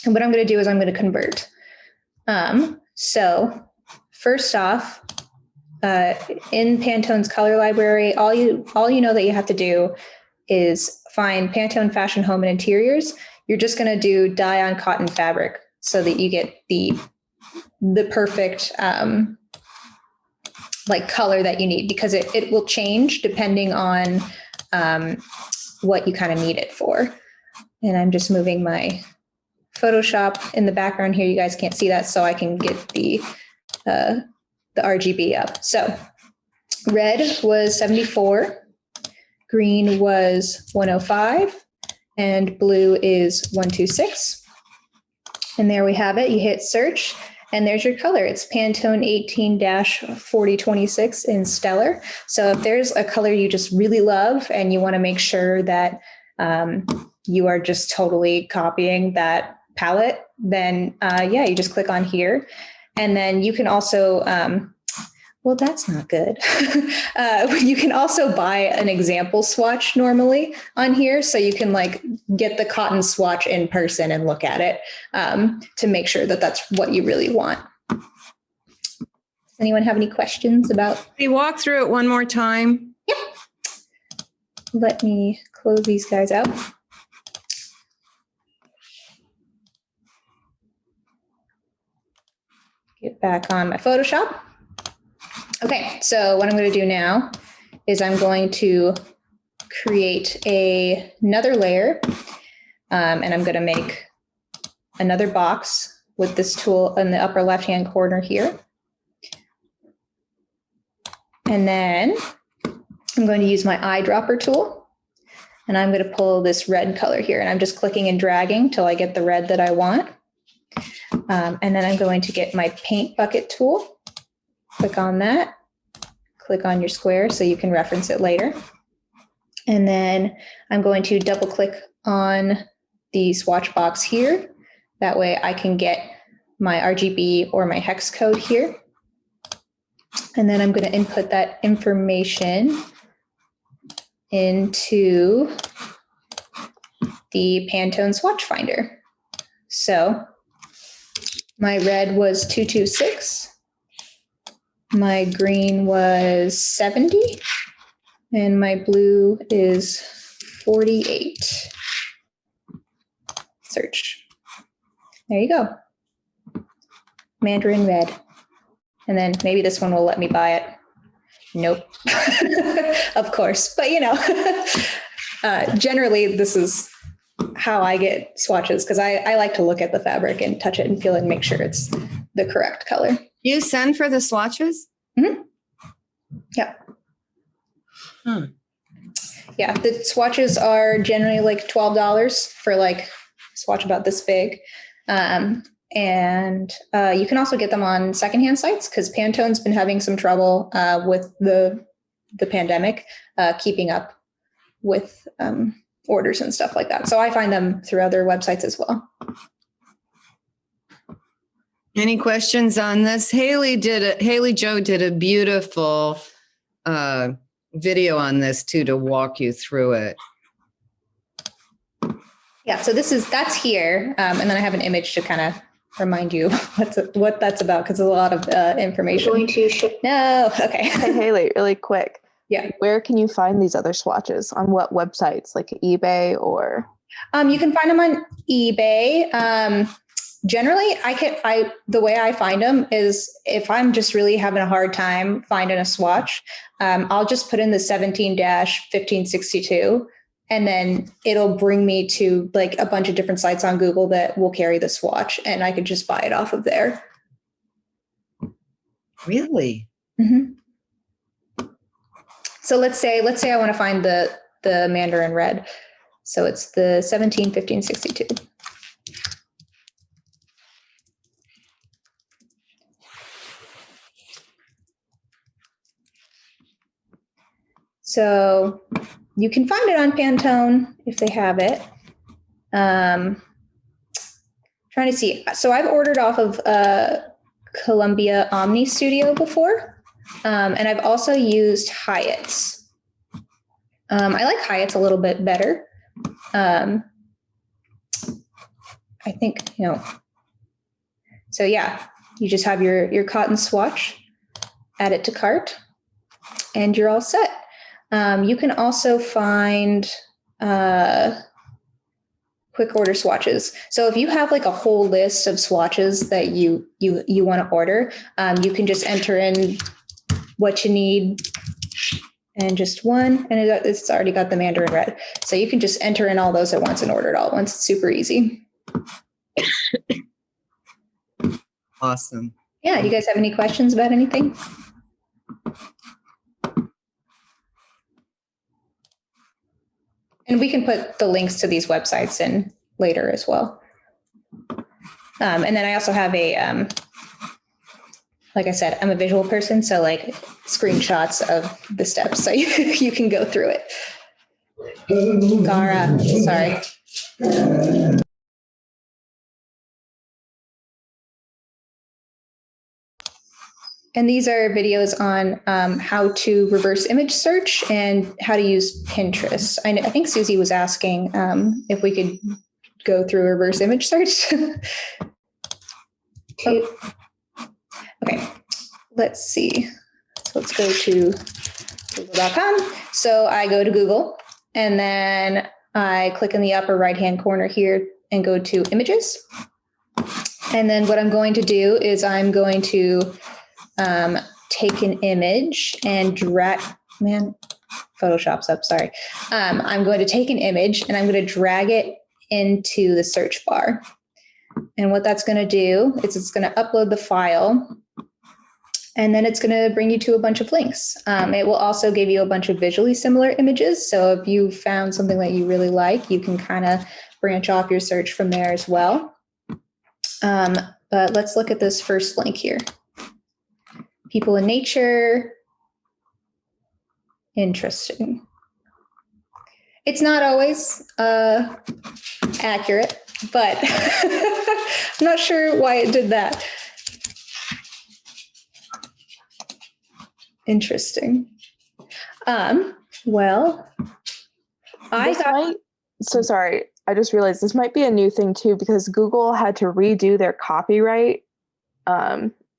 S2: And what I'm going to do is I'm going to convert. So first off, in Pantone's color library, all you know that you have to do is find Pantone Fashion Home and Interiors. You're just going to do dye on cotton fabric so that you get the perfect like color that you need, because it will change depending on what you kind of need it for. And I'm just moving my Photoshop in the background here. You guys can't see that, so I can get the RGB up. So red was 74, green was 105, and blue is 126. And there we have it. You hit search, and there's your color. It's Pantone 18-4026 in Stellar. So if there's a color you just really love and you want to make sure that you are just totally copying that palette, then you just click on here. And then you can also, well, that's not good. You can also buy an example swatch normally on here. So you can like get the cotton swatch in person and look at it to make sure that that's what you really want. anyone have any questions about?
S5: Can you walk through it one more time?
S2: Let me close these guys out. Get back on my Photoshop. Okay, so what I'm going to do now is I'm going to create another layer, and I'm going to make another box with this tool in the upper left-hand corner here. And then I'm going to use my eyedropper tool, and I'm going to pull this red color here, and I'm just clicking and dragging till I get the red that I want. And then I'm going to get my paint bucket tool, click on that, click on your square so you can reference it later. And then I'm going to double click on the swatch box here. That way I can get my RGB or my hex code here. And then I'm going to input that information into the Pantone swatch finder. So my red was 226, my green was 70, and my blue is 48. Search. There you go. Mandarin red. And then maybe this one will let me buy it. Nope. Of course. But generally this is how I get swatches, because I like to look at the fabric and touch it and feel it and make sure it's the correct color.
S1: You send for the swatches?
S2: Mm-hmm. Yeah. Yeah, the swatches are generally like $12 for like a swatch about this big. And you can also get them on secondhand sites, because Pantone's been having some trouble with the pandemic keeping up with orders and stuff like that. So I find them through other websites as well.
S1: Any questions on this? Haley Joe did a beautiful video on this too, to walk you through it.
S2: Yeah, so that's here. And then I have an image to kind of remind you what that's about, because a lot of information.
S6: Going to
S2: No, okay.
S3: Hey, Haley, really quick.
S2: Yeah.
S3: Where can you find these other swatches? On what websites, like eBay or?
S2: You can find them on eBay. Generally, the way I find them is if I'm just really having a hard time finding a swatch, I'll just put in the 17-1562, and then it'll bring me to like a bunch of different sites on Google that will carry the swatch, and I could just buy it off of there.
S1: Really?
S2: Mm-hmm. So let's say I want to find the Mandarin red. So it's the 17-1562. So you can find it on Pantone if they have it. Trying to see. So I've ordered off of Columbia Omni Studio before. And I've also used Hyatt's. I like Hyatt's a little bit better. I think, so yeah, you just have your cotton swatch, add it to cart, and you're all set. You can also find quick order swatches. So if you have like a whole list of swatches that you want to order, you can just enter in what you need and just one, and it's already got the Mandarin red. So you can just enter in all those at once and order it all at once. It's super easy.
S1: Awesome.
S2: Yeah. Do you guys have any questions about anything? And we can put the links to these websites in later as well. And then I also have a, like I said, I'm a visual person, so like screenshots of the steps so you can go through it. Gara, sorry. And these are videos on how to reverse image search and how to use Pinterest. I think Susie was asking if we could go through reverse image search. Okay. let's see. So let's go to google.com. So I go to Google and then I click in the upper right-hand corner here and go to images. And then what I'm going to do is I'm going to take an image and drag, Photoshop's up, sorry. I'm going to take an image and I'm going to drag it into the search bar. And what that's going to do is it's going to upload the file, and then it's going to bring you to a bunch of links. It will also give you a bunch of visually similar images. So if you found something that you really like, you can kind of branch off your search from there as well. But let's look at this first link here. People in nature. Interesting. It's not always accurate, but I'm not sure why it did that. Interesting. Well,
S3: so sorry. I just realized this might be a new thing too, because Google had to redo their copyright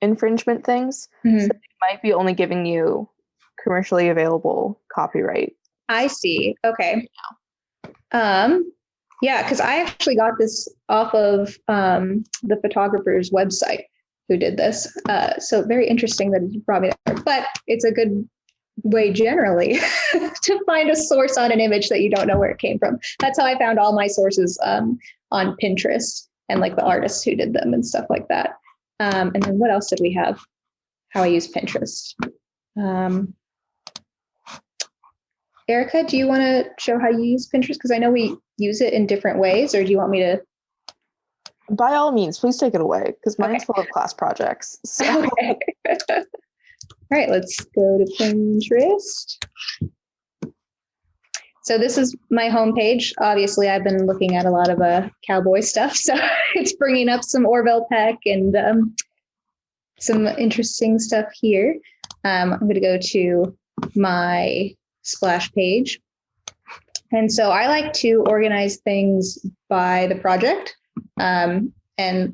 S3: infringement things.
S2: Mm-hmm.
S3: So they might be only giving you commercially available copyright.
S2: I see. Okay. Yeah, because I actually got this off of the photographer's website who did this. So very interesting that it brought me there. But it's a good way generally to find a source on an image that you don't know where it came from. That's how I found all my sources on Pinterest and like the artists who did them and stuff like that. And then what else did we have? How I use Pinterest. Erica, do you want to show how you use Pinterest? Because I know we use it in different ways, or do you want me to?
S3: By all means, please take it away, because mine's full of class projects. So.
S2: Okay. All right, let's go to Pinterest. So this is my homepage. Obviously, I've been looking at a lot of cowboy stuff, so it's bringing up some Orville Peck and some interesting stuff here. I'm going to go to my splash page. And so I like to organize things by the project. And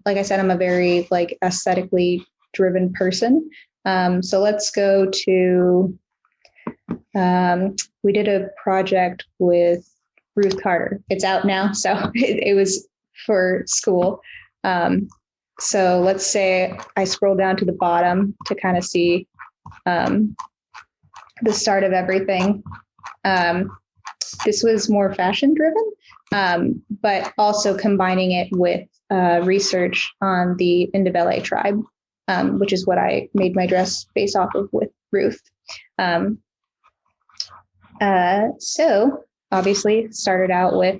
S2: like I said, I'm a very like aesthetically driven person. So let's go to, we did a project with Ruth Carter. It's out now. So it was for school. So let's say I scroll down to the bottom to kind of see the start of everything. This was more fashion driven, but also combining it with research on the Ndebele tribe, which is what I made my dress based off of with Ruth. So obviously started out with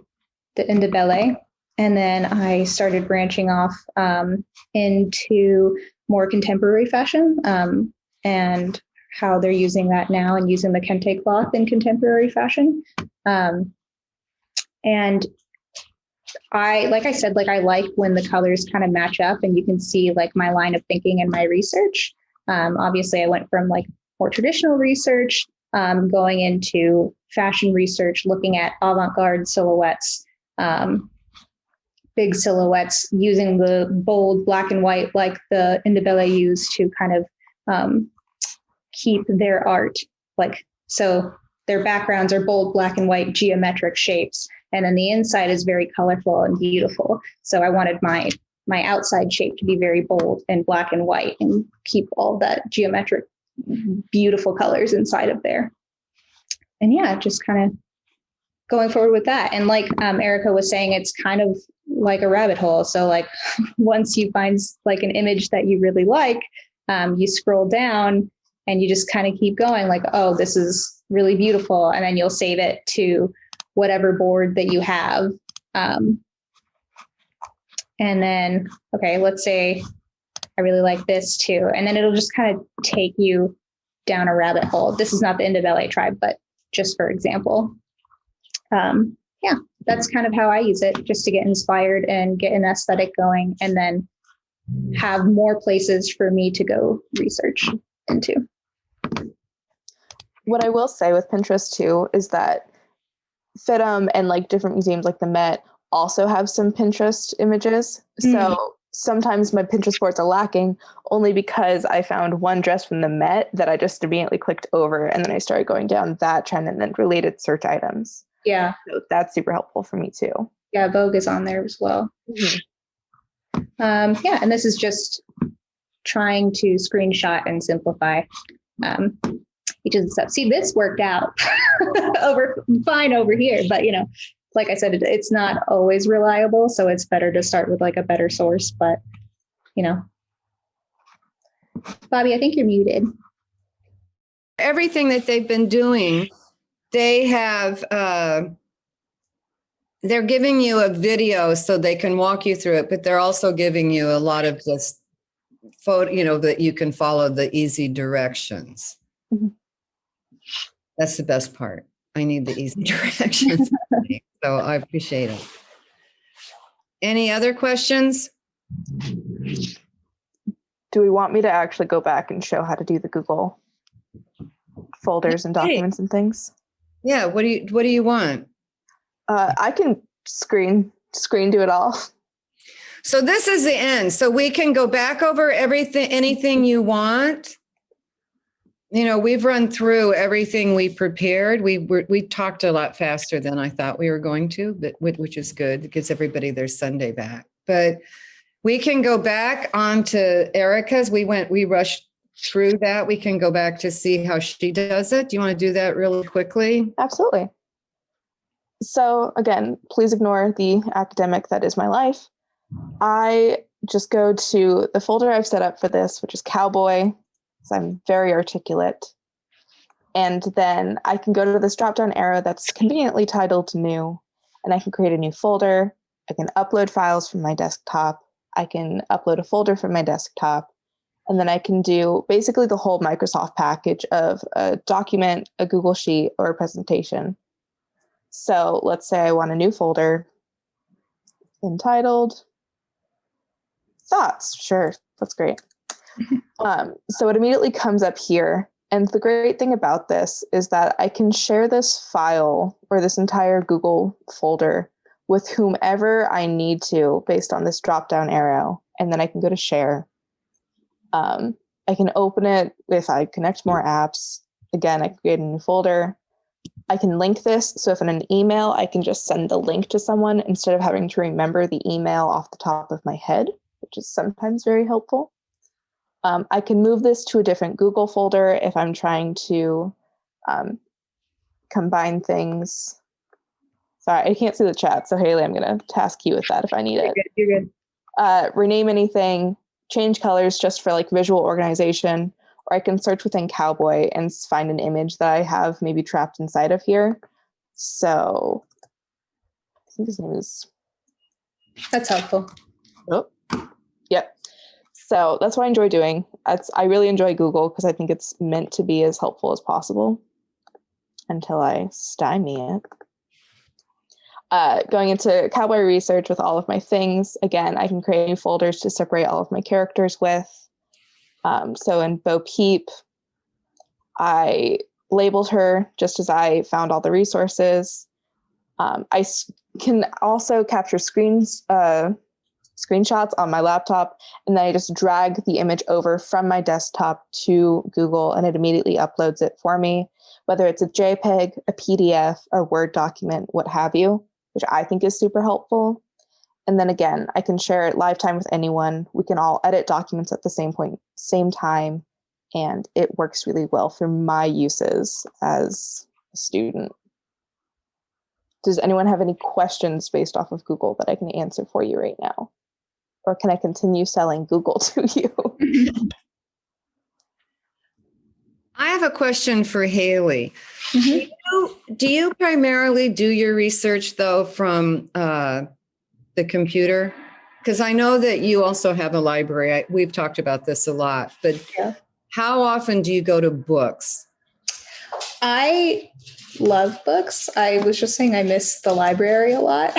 S2: the Ndebele, and then I started branching off into more contemporary fashion and how they're using that now and using the kente cloth in contemporary fashion. And like I said, I like when the colors kind of match up and you can see like my line of thinking and my research. Obviously I went from like more traditional research, going into fashion research, looking at avant-garde silhouettes, big silhouettes, using the bold black and white like the Ndebele used to kind of keep their art, like, so their backgrounds are bold black and white geometric shapes, and then the inside is very colorful and beautiful. So I wanted my outside shape to be very bold and black and white and keep all that geometric beautiful colors inside of there. And yeah, just kind of going forward with that. And like Erica was saying, it's kind of like a rabbit hole. So like once you find like an image that you really like, you scroll down and you just kind of keep going like, oh, this is really beautiful. And then you'll save it to whatever board that you have. And then, okay, let's say I really like this too. And then it'll just kind of take you down a rabbit hole. This is not the Ndebele tribe, but just for example. Yeah, that's kind of how I use it, just to get inspired and get an aesthetic going, and then have more places for me to go research into.
S3: What I will say with Pinterest too is that FITM and like different museums like the Met also have some Pinterest images. So sometimes my Pinterest boards are lacking only because I found one dress from the Met that I just immediately clicked over, and then I started going down that trend and then related search items.
S2: Yeah.
S3: So that's super helpful for me too.
S2: Yeah. Vogue is on there as well.
S3: Mhm.
S2: Yeah. And this is just trying to screenshot and simplify each of the stuff. See, this worked out fine over here, but like I said, it's not always reliable. So it's better to start with like a better source, but Bobby, I think you're muted.
S1: Everything that they've been doing, they have, they're giving you a video so they can walk you through it, but they're also giving you a lot of just photo, that you can follow the easy directions.
S3: Mhm.
S1: That's the best part. I need the easy directions. So I appreciate it. Any other questions?
S3: Do we want me to actually go back and show how to do the Google folders and documents and things?
S1: Yeah. What do you want?
S3: I can screen do it all.
S1: So this is the end. So we can go back over anything you want. We've run through everything we prepared. We talked a lot faster than I thought we were going to, but which is good. It gives everybody their Sunday back. But we can go back onto Erica's. We rushed through that. We can go back to see how she does it. Do you want to do that really quickly?
S3: Absolutely. So again, please ignore the academic that is my life. I just go to the folder I've set up for this, which is Cowboy. I'm very articulate. And then I can go to this drop-down arrow that's conveniently titled New, and I can create a new folder. I can upload files from my desktop. I can upload a folder from my desktop. And then I can do basically the whole Microsoft package of a document, a Google Sheet, or a presentation. So let's say I want a new folder entitled Thoughts. Sure, that's great. So it immediately comes up here. And the great thing about this is that I can share this file or this entire Google folder with whomever I need to based on this drop-down arrow. And then I can go to share. I can open it if I connect more apps. Again, I can create a new folder. I can link this. So if in an email, I can just send the link to someone instead of having to remember the email off the top of my head, which is sometimes very helpful. I can move this to a different Google folder if I'm trying to combine things. Sorry, I can't see the chat. So Haley, I'm going to task you with that if I need it.
S2: You're good.
S3: Rename anything, change colors just for like visual organization, or I can search within Cowboy and find an image that I have maybe trapped inside of here. So I think his name is...
S2: That's helpful.
S3: Oh, yep. So that's what I enjoy doing. I really enjoy Google because I think it's meant to be as helpful as possible until I stymie it. Going into Cowboy Research with all of my things. Again, I can create new folders to separate all of my characters with. So in Bo Peep, I labeled her just as I found all the resources. I can also capture screenshots on my laptop, and then I just drag the image over from my desktop to Google, and it immediately uploads it for me, whether it's a JPEG, a PDF, a Word document, what have you, which I think is super helpful. And then again, I can share it live time with anyone. We can all edit documents at the same time, and it works really well for my uses as a student. Does anyone have any questions based off of Google that I can answer for you right now? Or can I continue selling Google to you?
S1: I have a question for Haley.
S2: Mm-hmm.
S1: Do you primarily do your research though from the computer? Because I know that you also have a library. We've talked about this a lot, but how often do you go to books?
S2: I love books. I was just saying I miss the library a lot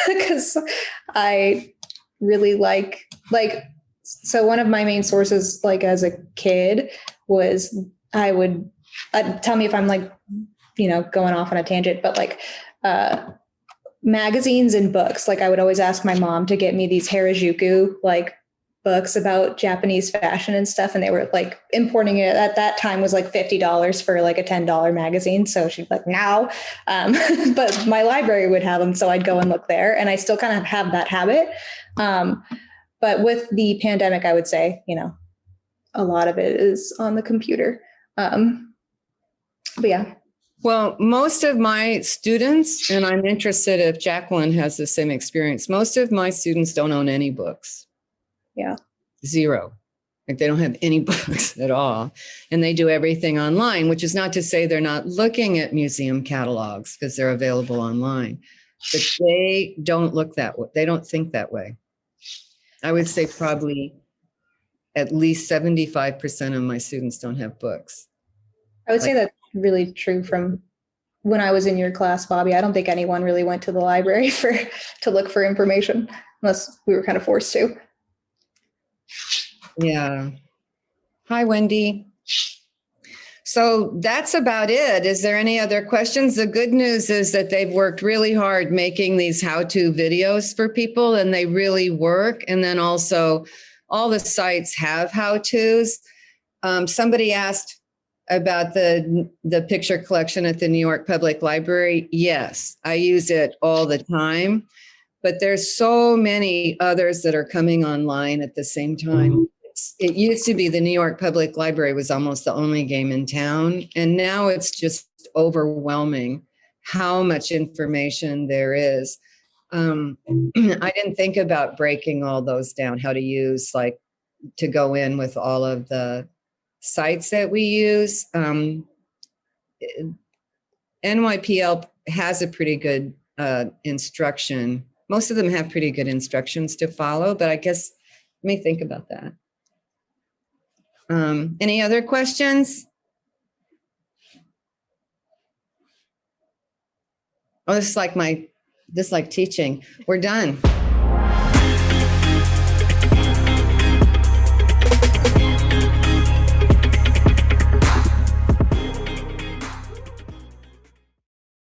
S2: because I really like, so one of my main sources, like as a kid, was tell me if I'm going off on a tangent, but magazines and books. Like I would always ask my mom to get me these Harajuku books about Japanese fashion and stuff. And they were like importing it at that time was like $50 for like a $10 magazine. So she'd be like, now, but my library would have them. So I'd go and look there, and I still kind of have that habit. But with the pandemic, I would say, a lot of it is on the computer. But yeah.
S1: Well, most of my students, and I'm interested if Jacqueline has the same experience, most of my students don't own any books.
S2: Yeah.
S1: Zero. Like they don't have any books at all. And they do everything online, which is not to say they're not looking at museum catalogs because they're available online. But they don't look that way. They don't think that way. I would say probably at least 75% of my students don't have books.
S2: I would say that's really true from when I was in your class, Bobby. I don't think anyone really went to the library to look for information unless we were kind of forced to.
S1: Yeah. Hi, Wendy. So that's about it. Is there any other questions? The good news is that they've worked really hard making these how-to videos for people, and they really work. And then also all the sites have how-tos. Somebody asked about the picture collection at the New York Public Library. Yes, I use it all the time, but there's so many others that are coming online at the same time. It used to be the New York Public Library was almost the only game in town, and now it's just overwhelming how much information there is. I didn't think about breaking all those down, how to use, like, to go in with all of the sites that we use. NYPL has a pretty good instruction. Most of them have pretty good instructions to follow, but I guess let me think about that. Any other questions? Oh, this is like teaching. We're done.